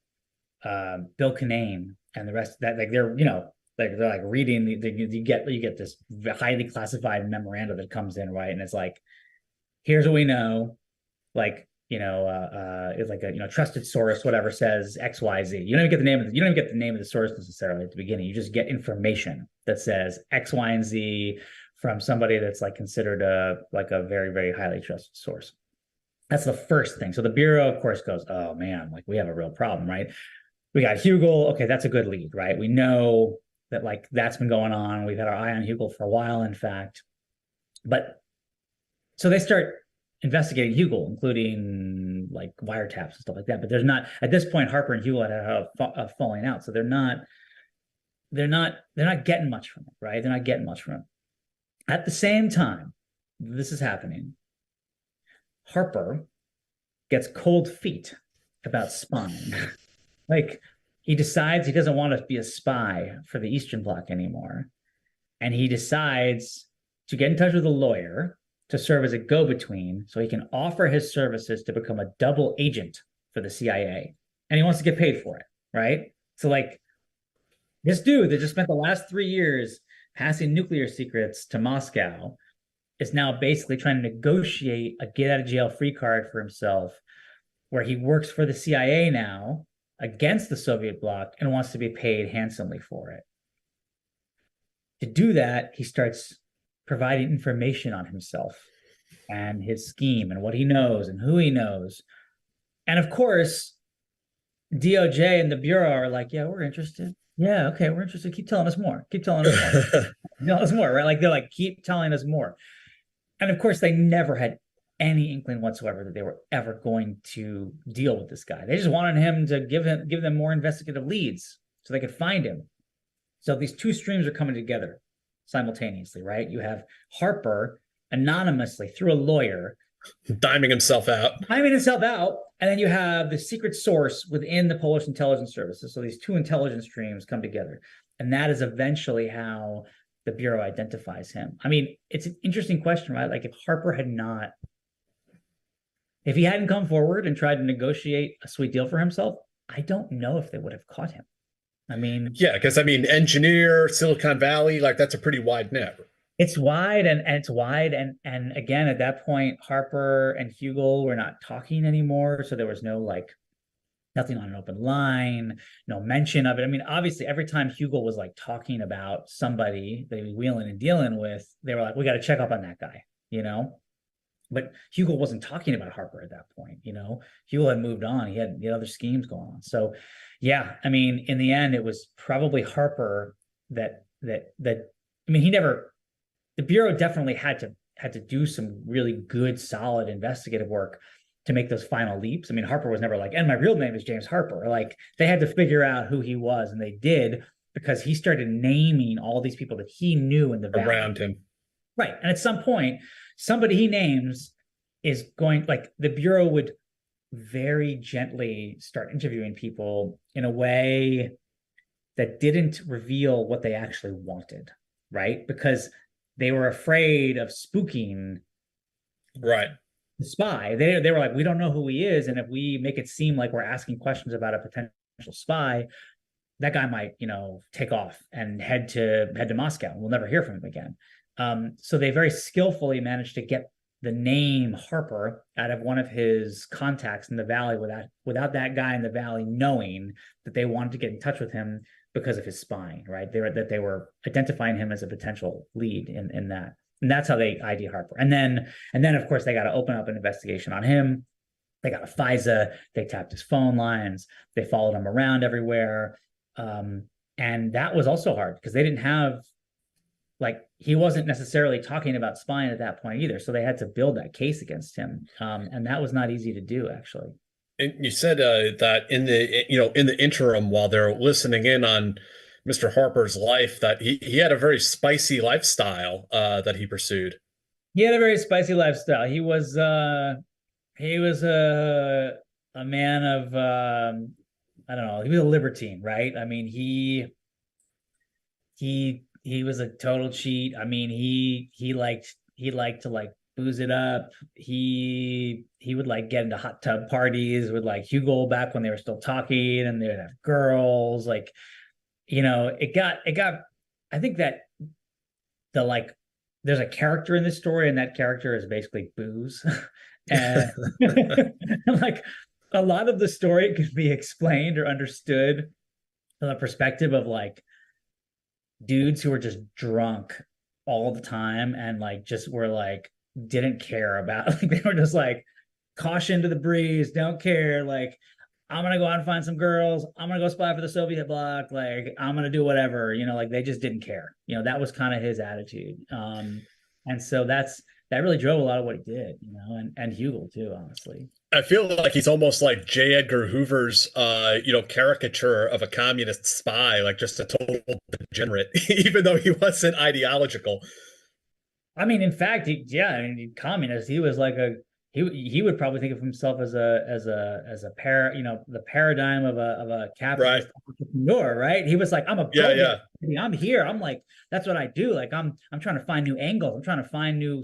Bill Kinane and the rest that like they're like reading you get this highly classified memoranda that comes in, right? And it's like, here's what we know, like it's like a trusted source, whatever, says XYZ. You don't even get the name of the source necessarily at the beginning. You just get information that says X, Y, and Z from somebody that's like considered a very, very highly trusted source. That's the first thing. So the Bureau, of course, goes, oh man, like we have a real problem, right? We got Hugel. Okay, that's a good lead, right? We know that like that's been going on. We've had our eye on Hugel for a while, in fact. But so they start investigating Hugel, including like wiretaps and stuff like that. But there's not, at this point, Harper and Hugel had a falling out, so they're not getting much from it, right? They're not getting much from it. At the same time, this is happening. Harper gets cold feet about spying. Like, he decides he doesn't want to be a spy for the Eastern Bloc anymore, and he decides to get in touch with a lawyer to serve as a go-between so he can offer his services to become a double agent for the CIA. And he wants to get paid for it, right? So like this dude that just spent the last 3 years passing nuclear secrets to Moscow is now basically trying to negotiate a get-out-of-jail-free card for himself, where he works for the CIA now against the Soviet bloc and wants to be paid handsomely for it. To do that, he starts providing information on himself and his scheme and what he knows and who he knows. And of course, DOJ and the Bureau are like, yeah, we're interested. Yeah, okay, we're interested. Keep telling us more. Keep telling us more. Tell us more, right? Like they're like, keep telling us more. And of course, they never had any inkling whatsoever that they were ever going to deal with this guy. They just wanted him to give them more investigative leads so they could find him. So these two streams are coming together simultaneously, right? You have Harper anonymously through a lawyer diming himself out, and then you have the secret source within the Polish intelligence services. So these two intelligence streams come together, and that is eventually how the Bureau identifies him. I mean, it's an interesting question, right? Like if he hadn't come forward and tried to negotiate a sweet deal for himself, I don't know if they would have caught him. I mean, yeah, because I mean, engineer, Silicon Valley, like that's a pretty wide net. It's wide, and again, at that point, Harper and Hugel were not talking anymore, so there was no like Nothing on an open line, no mention of it. I mean, obviously, every time Hugel was like talking about somebody that he was wheeling and dealing with, they were like, we got to check up on that guy, you know? But Hugel wasn't talking about Harper at that point, you know? Hugel had moved on. He had other schemes going on. So, yeah, I mean, in the end, it was probably Harper that I mean, the Bureau definitely had to do some really good, solid investigative work to make those final leaps. I mean, Harper was never like, and my real name is James Harper. Like, they had to figure out who he was, and they did, because he started naming all these people that he knew in the valley around him. Right. And at some point, somebody he names is going, like, the Bureau would very gently start interviewing people in a way that didn't reveal what they actually wanted, right? Because they were afraid of spooking Right. the spy. They were like, we don't know who he is, and if we make it seem like we're asking questions about a potential spy, that guy might, take off and head to Moscow. We'll never hear from him again. So they very skillfully managed to get the name Harper out of one of his contacts in the valley without that guy in the valley knowing that they wanted to get in touch with him because of his spying, right? They were identifying him as a potential lead in that. And that's how they ID Harper. And then of course they got to open up an investigation on him. They got a FISA, they tapped his phone lines, they followed him around everywhere. And that was also hard because they didn't have, like, he wasn't necessarily talking about spying at that point either. So they had to build that case against him. And that was not easy to do, actually. And you said that in the interim, while they're listening in on Mr. Harper's life, that he had a very spicy lifestyle that he pursued. He had a very spicy lifestyle. He was a man of I don't know. He was a libertine, right? I mean, he was a total cheat. I mean, he liked to, like, booze it up. He would, like, get into hot tub parties with, like, Hugel back when they were still talking, and they would have girls. Like, it got. I think that there's a character in this story, and that character is basically booze, and like, a lot of the story can be explained or understood from the perspective of, like, dudes who were just drunk all the time and, like, just were, like, didn't care about, like, they were just like, caution to the breeze, don't care, like, I'm gonna go out and find some girls, I'm gonna go spy for the Soviet bloc, like, I'm gonna do whatever, like, they just didn't care. That was kind of his attitude. And so that really drove a lot of what he did, and Hugel too, honestly. I feel like he's almost like J. Edgar Hoover's, caricature of a communist spy, like just a total degenerate, even though he wasn't ideological. I mean, in fact, communist. He was like he would probably think of himself as the paradigm of a capitalist entrepreneur, right? He was like, I'm I'm here. I'm like, that's what I do. Like, I'm trying to find new angles. I'm trying to find new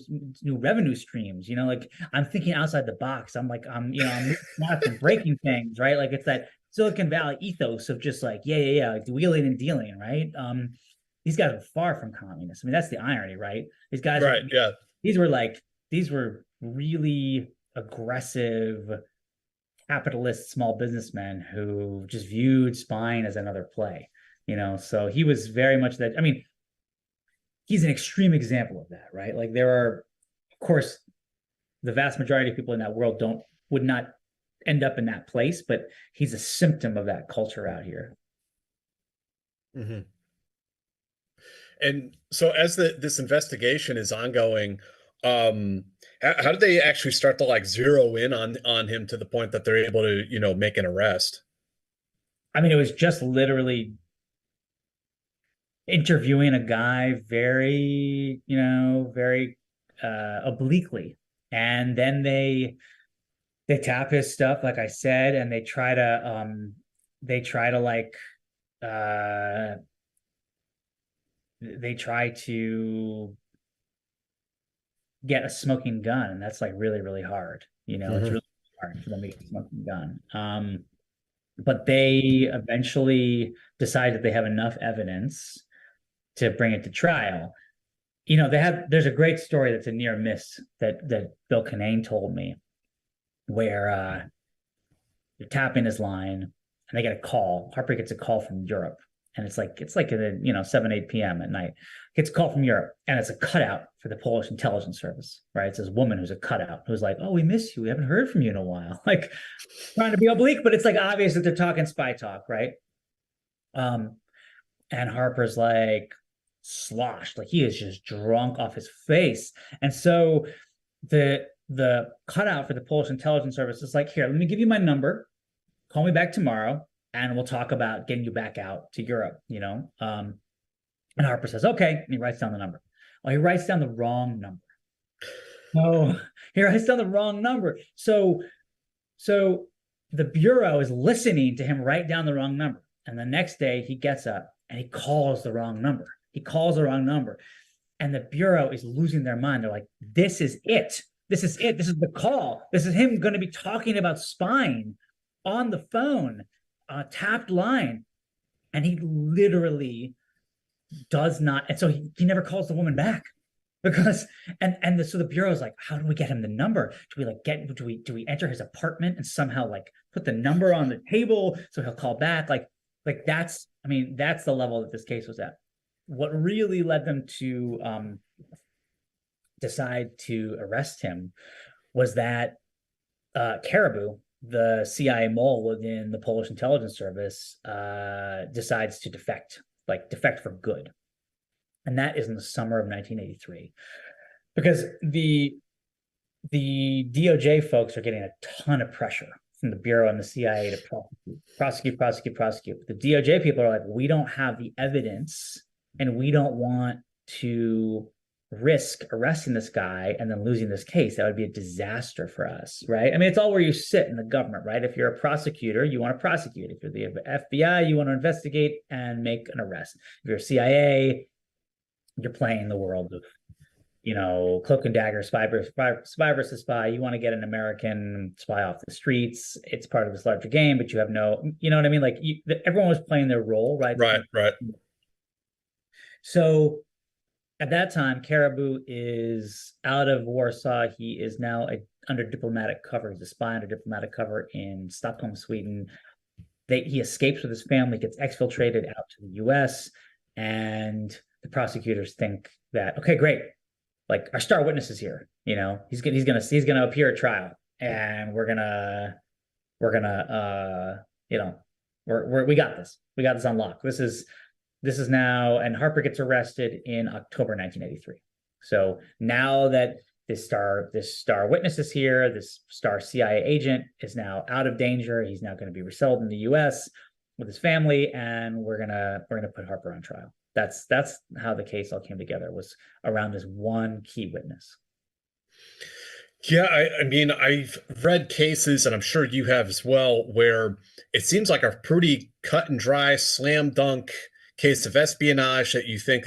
revenue streams. Like, I'm thinking outside the box. I'm not breaking things, right? Like, it's that Silicon Valley ethos of just like, like wheeling and dealing, right? These guys are far from communists. I mean, that's the irony, right? These guys, right? Yeah, these were really aggressive capitalist small businessmen who just viewed spying as another play, so he was very much that. I mean, he's an extreme example of that, right? Like, there are, of course, the vast majority of people in that world would not end up in that place, but he's a symptom of that culture out here. Mm-hmm. And so as this investigation is ongoing, how did they actually start to, like, zero in on him to the point that they're able to, make an arrest? I mean, it was just literally interviewing a guy very, very obliquely. And then they tap his stuff, like I said, and they try to they try to get a smoking gun, and that's, like, really, really hard. It's really hard for them to get a smoking gun. But they eventually decide that they have enough evidence to bring it to trial. There's a great story that's a near miss that Bill Kinane told me, where They're tapping his line, and they get a call. Harper gets a call from Europe, and it's like at 7, 8 p.m. at night. Gets a call from Europe, and it's a cutout for the Polish intelligence service, right? It's this woman who's a cutout who's like, "Oh, we miss you. We haven't heard from you in a while." Like trying to be oblique, but it's like obvious that they're talking spy talk, right? And Harper's like sloshed, like he is just drunk off his face. And so the cutout for the Polish intelligence service is like, here, let me give you my number. Call me back tomorrow, and we'll talk about getting you back out to Europe, And Harper says, okay, and he writes down the number. Well, he writes down the wrong number. Oh, he writes down the wrong number. So the Bureau is listening to him write down the wrong number. And the next day he gets up and he calls the wrong number. He calls the wrong number. And the Bureau is losing their mind. They're like, this is it. This is it. This is the call. This is him going to be talking about spying on the phone, tapped line. And he literally does not. And so he never calls the woman back. Because so the Bureau is like, how do we get him the number? Do we enter his apartment and somehow like put the number on the table so he'll call back? Like that's the level that this case was at. What really led them to decide to arrest him was that Caribou, the CIA mole within the Polish intelligence service, decides to defect for good. And that is in the summer of 1983, because the DOJ folks are getting a ton of pressure from the Bureau and the CIA to prosecute. The DOJ people are like, we don't have the evidence, and we don't want to risk arresting this guy and then losing this case. That would be a disaster for us, right? I mean, it's all where you sit in the government, right? If you're a prosecutor, you want to prosecute. If you're the FBI, you want to investigate and make an arrest. If you're CIA, you're playing the world of, cloak and dagger, spy versus spy. You want to get an American spy off the streets. It's part of this larger game, but you have no, you know what I mean? Like everyone was playing their role, right? Right. So at that time, Caribou is out of Warsaw. He is now under diplomatic cover. He's a spy under diplomatic cover in Stockholm, Sweden. He escapes with his family, gets exfiltrated out to the U.S., and the prosecutors think that, okay, great, like our star witness is here. He's gonna appear at trial, and we got this. We got this on lock. This is now, and Harper gets arrested in October 1983. So now that this star witness is here, this star CIA agent is now out of danger. He's now going to be resettled in the U.S. with his family, and we're gonna put Harper on trial. That's how the case all came together, was around this one key witness. Yeah, I mean, I've read cases, and I'm sure you have as well, where it seems like a pretty cut and dry, slam dunk case of espionage that you think,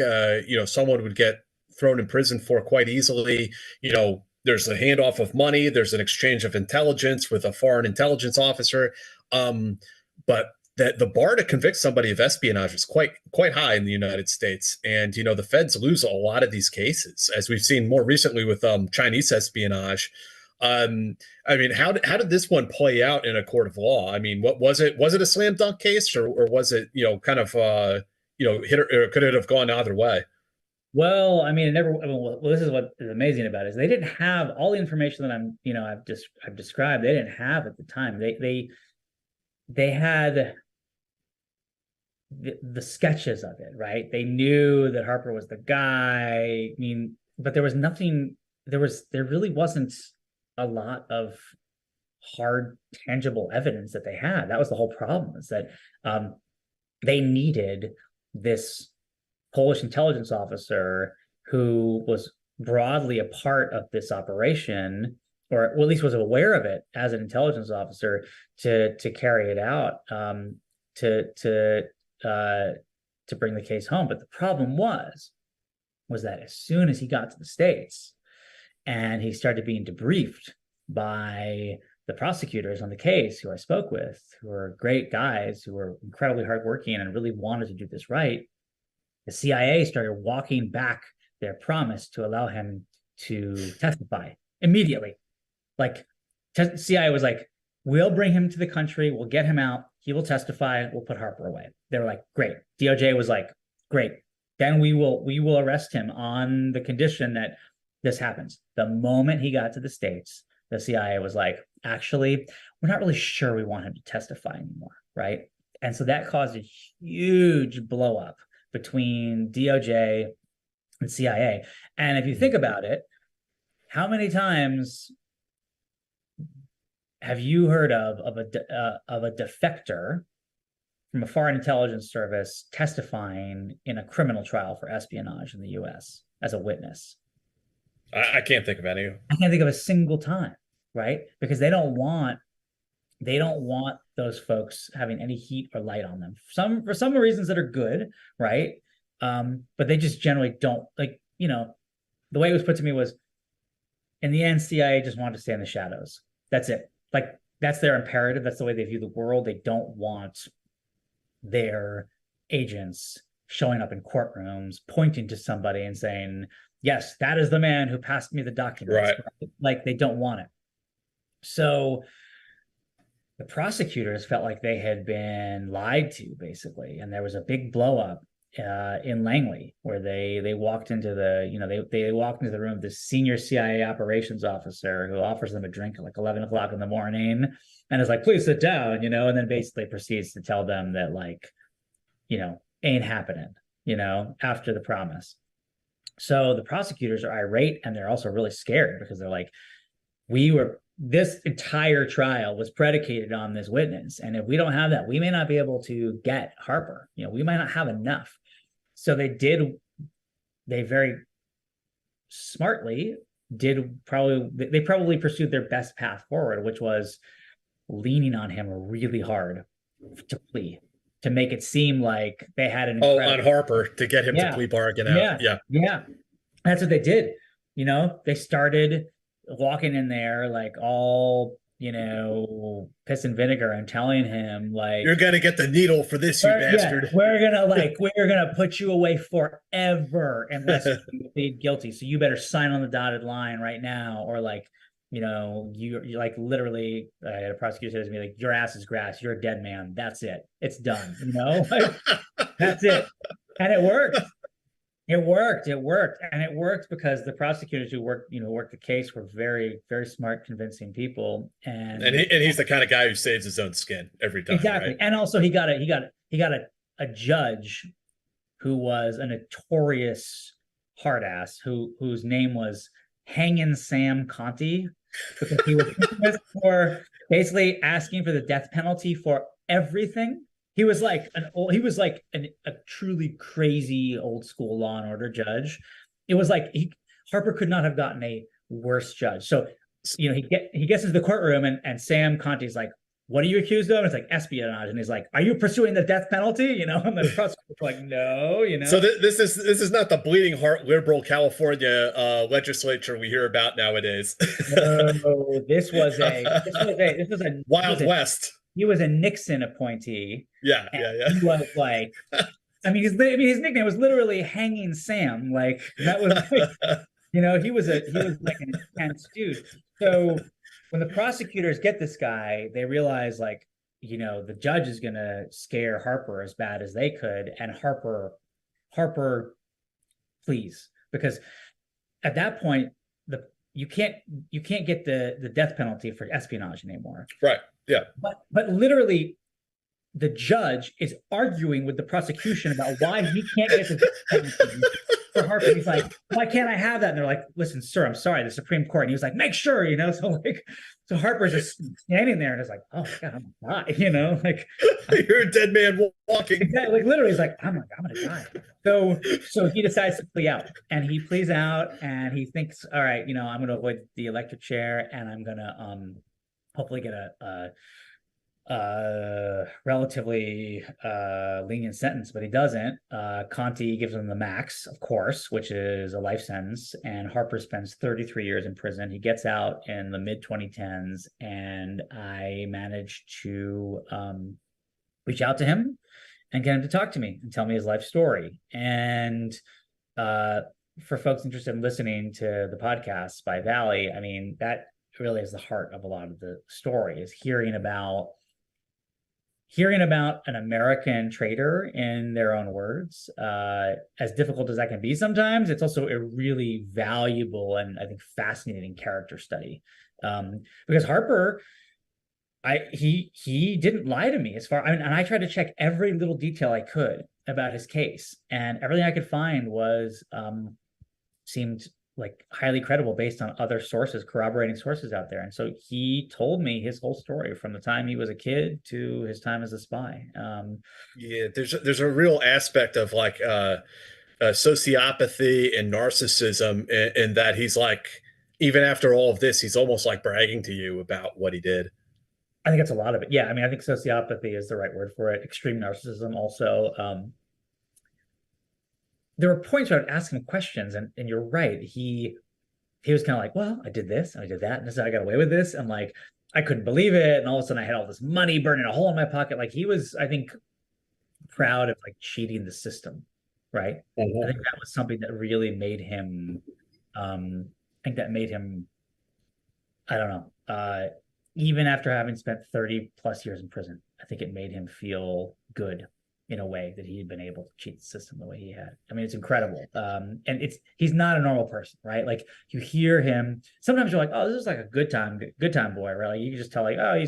someone would get thrown in prison for quite easily. There's a handoff of money, there's an exchange of intelligence with a foreign intelligence officer, but that the bar to convict somebody of espionage is quite high in the United States. And, the feds lose a lot of these cases, as we've seen more recently with Chinese espionage. I mean, how did this one play out in a court of law? I mean, what was it? Was it a slam dunk case, or was it, kind of, hit or could it have gone either way? Well, I mean, it never. This is what is amazing about it, is they didn't have all the information that I've described. They didn't have at the time. They had the sketches of it, right? They knew that Harper was the guy. I mean, but there was nothing. There really wasn't a lot of hard, tangible evidence that they had. That was the whole problem, is that they needed this Polish intelligence officer who was broadly a part of this operation, or at least was aware of it as an intelligence officer, to carry it out, to bring the case home. But the problem was that as soon as he got to the States and he started being debriefed by the prosecutors on the case, who I spoke with, who were great guys, who were incredibly hardworking and really wanted to do this right, the CIA started walking back their promise to allow him to testify immediately. Like, CIA was like, we'll bring him to the country. We'll get him out. He will testify. We'll put Harper away. They were like, great. DOJ was like, great. Then we will arrest him on the condition that this happens. The moment he got to the States, the CIA was like, actually, we're not really sure we want him to testify anymore, right? And so that caused a huge blow up between DOJ and CIA. And if you think about it, how many times have you heard of a defector from a foreign intelligence service testifying in a criminal trial for espionage in the U.S. as a witness? I can't think of any. I can't think of a single time, right? Because they don't want those folks having any heat or light on them. For some reasons that are good, right? But they just generally don't, like, you know, the way it was put to me was, in the end, CIA just wanted to stay in the shadows. That's it. Like, that's their imperative. That's the way they view the world. They don't want their agents showing up in courtrooms, pointing to somebody and saying, yes, that is the man who passed me the documents. Right. Like, they don't want it. So the prosecutors felt like they had been lied to, basically. And there was a big blow up in Langley, where they walked into they walked into the room of this senior CIA operations officer who offers them a drink at like 11 o'clock in the morning and is like, please sit down, and then basically proceeds to tell them that, like, ain't happening, after the promise. So the prosecutors are irate, and they're also really scared because they're like, this entire trial was predicated on this witness. And if we don't have that, we may not be able to get Harper. We might not have enough. So they very smartly probably pursued their best path forward, which was leaning on him really hard to plea, to make it seem like they had an on Harper to get him to plea bargain out. Yeah. That's what they did. They started walking in there like all piss and vinegar and telling him, like, you're gonna get the needle for this, you bastard. We're gonna put you away forever unless you plead guilty. So you better sign on the dotted line right now, or you're like, literally, a prosecutor says to me, like, your ass is grass, you're a dead man. That's it. It's done. Like, that's it. And it worked. It worked. And it worked because the prosecutors who worked the case were very, very smart, convincing people. And he's the kind of guy who saves his own skin every time. Exactly. Right? And also he got a judge who was a notorious hard ass whose name was Hangin' Sam Conti, because he was famous for basically asking for the death penalty for everything. He was like a truly crazy old school Law and Order judge. It was like Harper could not have gotten a worse judge. So, he gets into the courtroom and Sam Conti's like, what are you accused of? And it's like espionage. And he's like, are you pursuing the death penalty? And the prosecutor's like, no, So this is not the bleeding heart liberal California legislature we hear about nowadays. No, this was a Wild West. He was a Nixon appointee. Yeah. He was like, his nickname was literally Hanging Sam. Like, that was like, he was like an intense dude. So when the prosecutors get this guy, they realize, like, the judge is gonna scare Harper as bad as they could, and Harper, please, because at that point you can't get the death penalty for espionage anymore. Right. Yeah. But literally, the judge is arguing with the prosecution about why he can't get the death penalty for Harper. He's like, why can't I have that? And they're like, listen, sir, I'm sorry, the Supreme Court. And he was like, make sure, so Harper's just standing there and is like, oh my God, I'm gonna die, like, you're a dead man walking. Exactly, like, literally, he's like, I'm gonna die. So he decides to plea out, and he pleads out, and he thinks, all right, I'm gonna avoid the electric chair, and I'm gonna hopefully get a relatively lenient sentence, but he doesn't. Conti gives him the max, of course, which is a life sentence, and Harper spends 33 years in prison. He gets out in the mid-2010s, and I managed to reach out to him and get him to talk to me and tell me his life story. And for folks interested in listening to the podcast by Valley, I mean, that really is the heart of a lot of the story, is hearing about an American traitor in their own words. As difficult as that can be sometimes, it's also a really valuable and I think fascinating character study. Because Harper, he didn't lie to me and I tried to check every little detail I could about his case, and everything I could find was seemed like highly credible based on other sources, corroborating sources out there. And so he told me his whole story from the time he was a kid to his time as a spy. Yeah, there's a real aspect of like sociopathy and narcissism in that he's like, even after all of this, he's almost like bragging to you about what he did. I think it's a lot of it. Yeah, I mean, I think sociopathy is the right word for it. Extreme narcissism also. There were points where I'd ask him questions, and you're right. He was kind of like, well, I did this, and I did that, and this is how I got away with this. And like, I couldn't believe it. And all of a sudden I had all this money burning a hole in my pocket. Like he was, I think, proud of like cheating the system. Right. I think that was something that really made him, I think that made him, I don't know, even after having spent 30 plus years in prison, I think it made him feel good in a way that he had been able to cheat the system the way he had. I mean, it's incredible. And he's not a normal person, right? Like you hear him, sometimes you're like, oh, this is like a good time boy, right? Like you can just tell like, oh,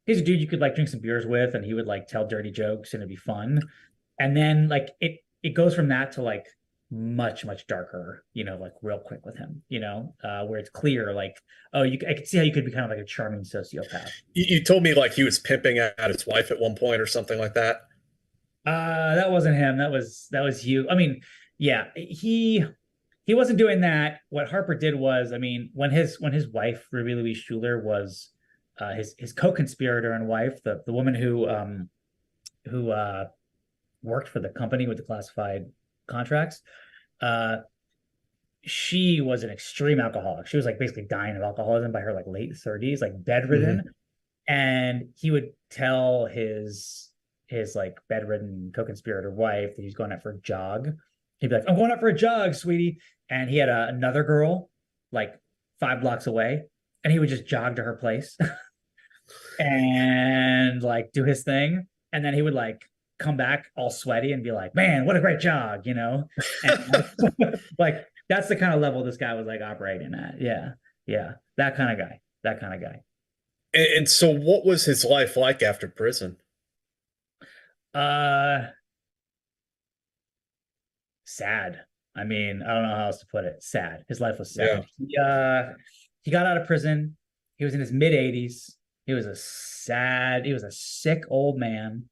he's a dude you could like drink some beers with, and he would like tell dirty jokes and it'd be fun. And then like it goes from that to like much darker, like real quick with him, where it's clear like, oh, I could see how you could be kind of like a charming sociopath. You told me like he was pimping out his wife at one point or something like that. That wasn't him. That was you. I mean, yeah, he wasn't doing that. What Harper did was, I mean, when his wife Ruby Louise Schuler was his co-conspirator and wife, the woman who worked for the company with the classified contracts, she was an extreme alcoholic. She was like basically dying of alcoholism by her like late 30s, like bedridden. And he would tell his like bedridden co-conspirator wife that he's going out for a jog. He'd be like, I'm going out for a jog, sweetie. And he had another girl like 5 blocks away, and he would just jog to her place and like do his thing. And then he would like come back all sweaty and be like, man, what a great jog, And like, that's the kind of level this guy was like operating at. Yeah. Yeah. That kind of guy. And so what was his life like after prison? Sad. I mean, I don't know how else to put it. Sad. His life was sad. Yeah. He got out of prison. He was in his mid-80s. He was a sick old man.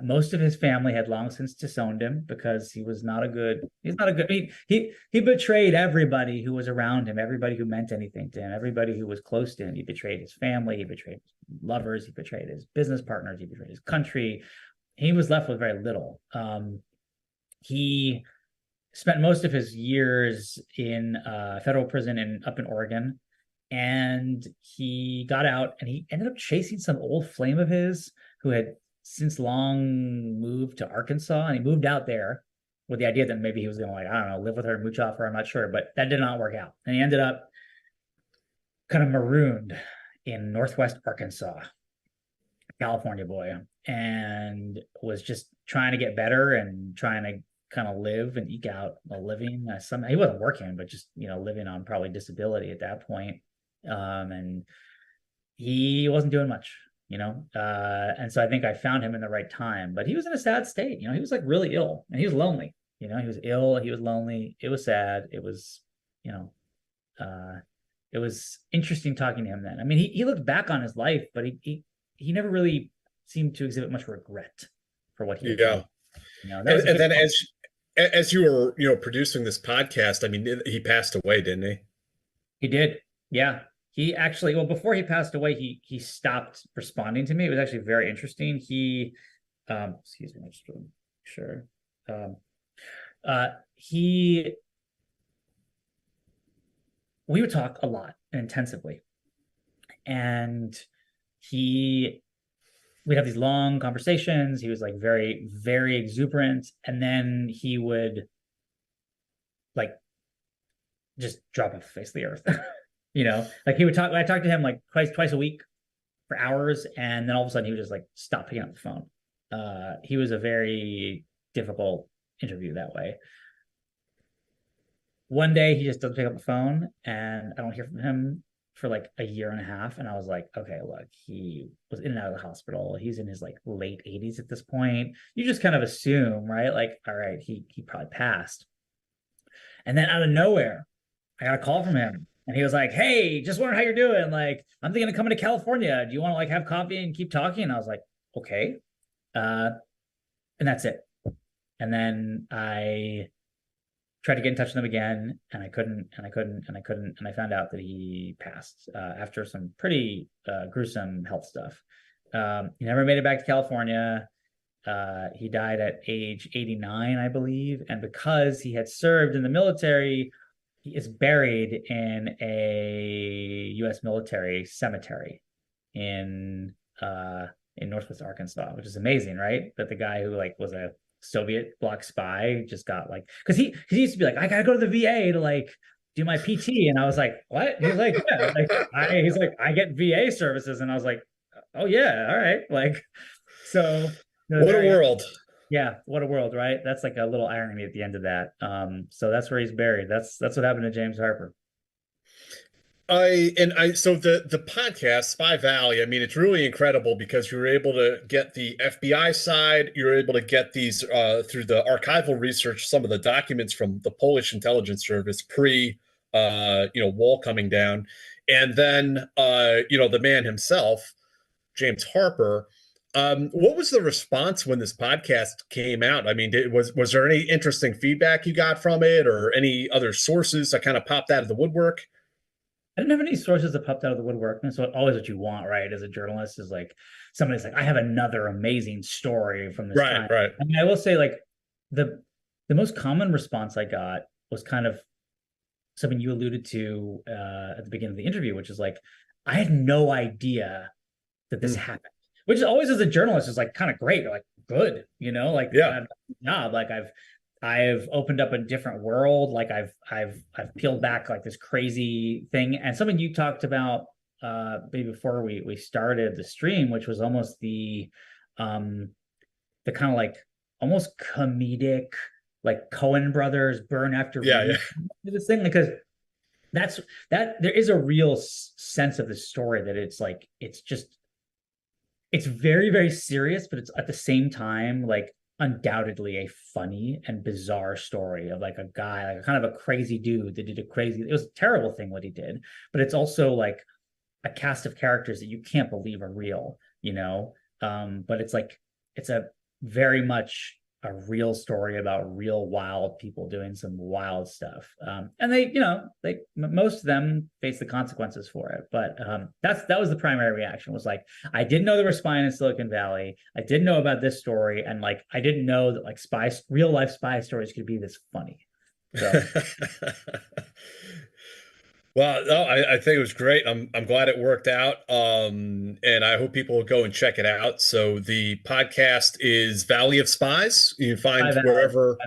Most of his family had long since disowned him because he's not a good, I mean, he betrayed everybody who was around him, everybody who meant anything to him, everybody who was close to him. He betrayed his family, he betrayed his lovers, he betrayed his business partners, he betrayed his country. He was left with very little. He spent most of his years in federal prison up in Oregon, and he got out and he ended up chasing some old flame of his who had since long moved to Arkansas, and he moved out there with the idea that maybe he was going to, like, I don't know, live with her and mooch off her. I'm not sure, but that did not work out. And he ended up kind of marooned in Northwest Arkansas, California boy, and was just trying to get better and trying to kind of live and eke out a living. He wasn't working, but just, living on probably disability at that point. And he wasn't doing much. And so I think I found him in the right time, but he was in a sad state. He was like really ill, and he was lonely. He was ill, he was lonely, it was sad. It was, it was interesting talking to him then. I mean, he looked back on his life, but he never really seemed to exhibit much regret for what he had done. And then as you were, producing this podcast, I mean, he passed away, didn't he? He did. Yeah. He actually, well, before he passed away, he stopped responding to me. It was actually very interesting. He, excuse me, I'm just really sure. We would talk a lot and intensively, and we'd have these long conversations. He was like very, very exuberant, and then he would like just drop off the face of the earth. Like he would talk. I talked to him like twice a week for hours, and then all of a sudden he would just like stop picking up the phone. He was a very difficult interview that way. One day he just doesn't pick up the phone, and I don't hear from him for like a year and a half. And I was like, okay, look, he was in and out of the hospital. He's in his like late 80s at this point. You just kind of assume, right? Like, all right, he probably passed. And then out of nowhere, I got a call from him. And he was like, hey, just wondering how you're doing. Like, I'm thinking of coming to California. Do you want to like have coffee and keep talking? And I was like, okay. And that's it. And then I tried to get in touch with him again, and I couldn't, and I couldn't, and I couldn't, and I found out that he passed after some pretty gruesome health stuff. He never made it back to California. He died at age 89, I believe, and because he had served in the military, he is buried in a U.S. military cemetery in Northwest Arkansas, which is amazing, right? That the guy who like was a Soviet bloc spy just got like, because he used to be like, I gotta go to the VA to like do my PT, and I was like, what? He's like, yeah, like he's like, I get VA services, and I was like, oh yeah, all right, like, so what a world. Yeah, what a world, right? That's like a little irony at the end of that. So that's where he's buried. That's what happened to James Harper. So the podcast Spy Valley, I mean, it's really incredible because you're able to get the FBI side, you're able to get these through the archival research, some of the documents from the Polish intelligence service pre wall coming down, and then the man himself, James Harper. What was the response when this podcast came out? I mean, was there any interesting feedback you got from it, or any other sources that kind of popped out of the woodwork? I didn't have any sources that popped out of the woodwork. And so always what you want, right, as a journalist is like somebody's like, I have another amazing story from this time. Right. I mean, I will say like the most common response I got was kind of something you alluded to at the beginning of the interview, which is like, I had no idea that this happened, which is always as a journalist is like kind of great. You're like, good, like yeah, job. Like I've opened up a different world. Like I've peeled back like this crazy thing. And something you talked about maybe before we started the stream, which was almost the kind of like almost comedic, like Coen brothers burn after this thing, because that there is a real sense of the story that it's like it's very, very serious, but it's at the same time like undoubtedly a funny and bizarre story of like a guy, like kind of a crazy dude that did it was a terrible thing what he did, but it's also like a cast of characters that you can't believe are real, but it's like it's a very much a real story about real wild people doing some wild stuff, and they most of them face the consequences for it, but that was the primary reaction, was like, I didn't know they were spying in Silicon Valley, I didn't know about this story, and like I didn't know that like real life spy stories could be this funny. So well, no, I think it was great. I'm glad it worked out. And I hope people will go and check it out. So the podcast is Valley of Spies. You can find wherever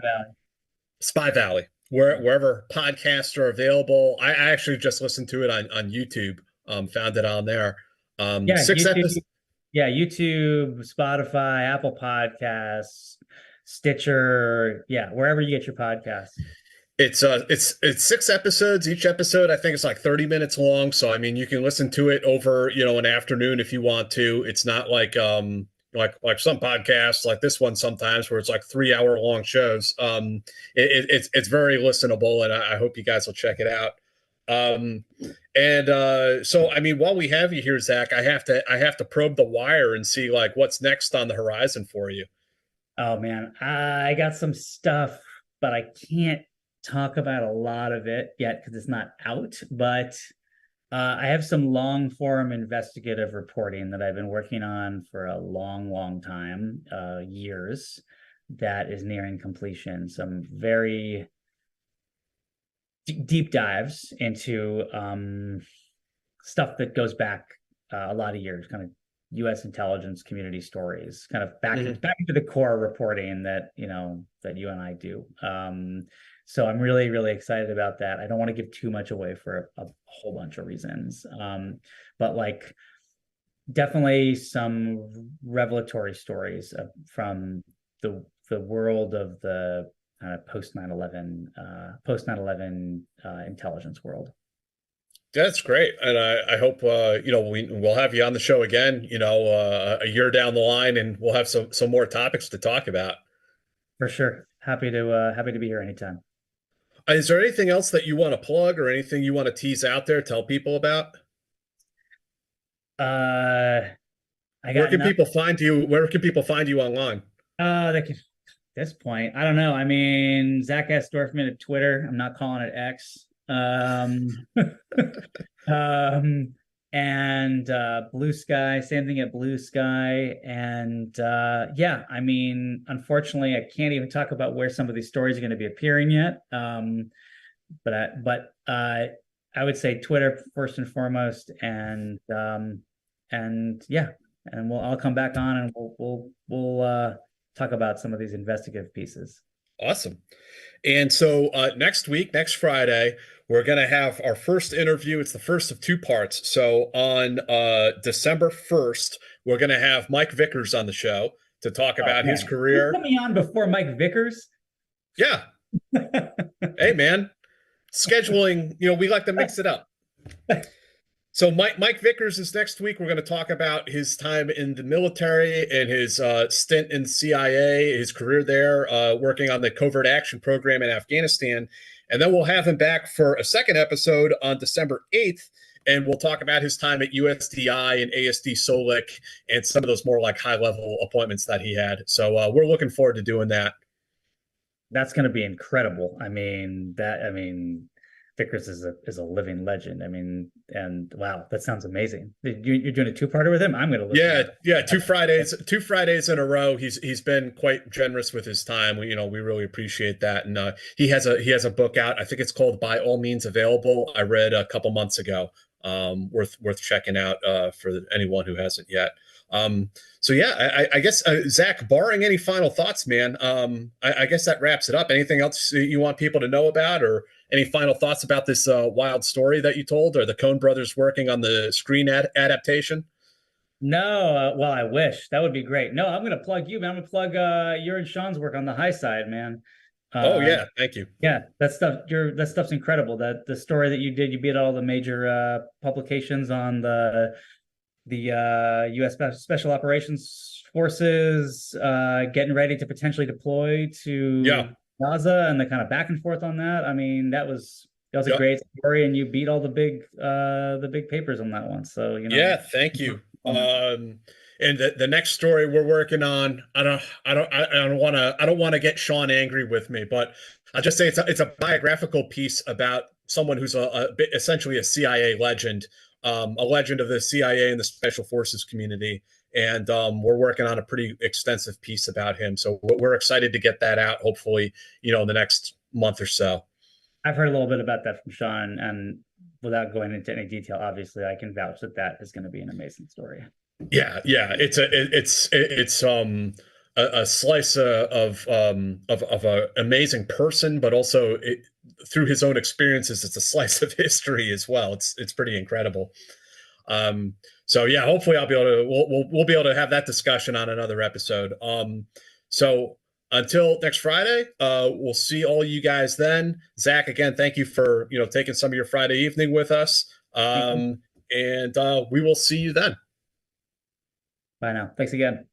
Spy Valley, wherever podcasts are available. I actually just listened to it on YouTube. Found it on there. 6 episodes. Yeah, YouTube, Spotify, Apple Podcasts, Stitcher. Yeah, wherever you get your podcasts. It's 6 episodes. Each episode, I think, is like 30 minutes long. So I mean, you can listen to it over an afternoon if you want to. It's not like like some podcasts like this one sometimes where it's like 3-hour long shows. It's very listenable, and I hope you guys will check it out. So I mean, while we have you here, Zach, I have to probe the wire and see like what's next on the horizon for you. Oh man, I got some stuff, but I can't talk about a lot of it yet because it's not out, but I have some long form investigative reporting that I've been working on for a long time, years, that is nearing completion. Some very deep dives into stuff that goes back a lot of years, kind of U.S. intelligence community stories, kind of back into the core reporting that that you and I do. So I'm really, really excited about that. I don't want to give too much away for a whole bunch of reasons, but like definitely some revelatory stories from the world of the kind of post 9/11 intelligence world. That's great, and I hope we'll have you on the show again. A year down the line, and we'll have some more topics to talk about. For sure, happy to be here anytime. Is there anything else that you want to plug, or anything you want to tease out there, tell people about? Where can people find you? Where can people find you online? They can, at this point, I don't know. I mean, Zach S. Dorfman at Twitter. I'm not calling it X. And Blue Sky, same thing at Blue Sky. And yeah, I mean, unfortunately, I can't even talk about where some of these stories are going to be appearing yet. But I would say Twitter first and foremost, and yeah, and I'll come back on and we'll talk about some of these investigative pieces. Awesome. And so next Friday, we're going to have our first interview. It's the first of two parts. So on December 1st, we're going to have Mike Vickers on the show to talk about his career. You put me on before Mike Vickers? Yeah. Hey, man. Scheduling, we like to mix it up. So Mike Vickers is next week. We're going to talk about his time in the military and his stint in CIA, his career there, working on the covert action program in Afghanistan. And then we'll have him back for a second episode on December 8th. And we'll talk about his time at USDI and ASD Solic and some of those more like high level appointments that he had. So we're looking forward to doing that. That's going to be incredible. Vickers is a living legend. I mean, and wow, that sounds amazing. You're doing a two-parter with him. I'm going to yeah, two Fridays in a row. He's been quite generous with his time. We really appreciate that. And he has a book out. I think it's called By All Means Available. I read a couple months ago. Worth checking out for anyone who hasn't yet. So yeah, I guess Zach, barring any final thoughts, man, I guess that wraps it up. Anything else you want people to know about, or any final thoughts about this wild story that you told, or the Coen brothers working on the screen adaptation? No, well, I wish that would be great. No, I'm going to plug you, man. I'm going to plug your and Sean's work on the high side, man. Oh yeah, thank you. Yeah, that stuff's incredible. That the story that you did, you beat all the major publications on the U.S. Special Operations Forces getting ready to potentially deploy to Gaza, and the kind of back and forth on that. I mean, that was a great story, and you beat all the big papers on that one. So yeah, thank you. And the next story we're working on, I don't want to get Sean angry with me, but I'll just say it's a biographical piece about someone who's essentially a CIA legend. A legend of the CIA and the Special Forces community. And we're working on a pretty extensive piece about him. So we're excited to get that out, hopefully, in the next month or so. I've heard a little bit about that from Sean, and without going into any detail, obviously, I can vouch that is going to be an amazing story. Yeah. It's a slice of an amazing person, but also through his own experiences, it's a slice of history as well. It's pretty incredible. So yeah, hopefully we'll be able to have that discussion on another episode. So until next Friday, we'll see all you guys then. Zach, again, thank you for taking some of your Friday evening with us. And we will see you then. Bye now. Thanks again.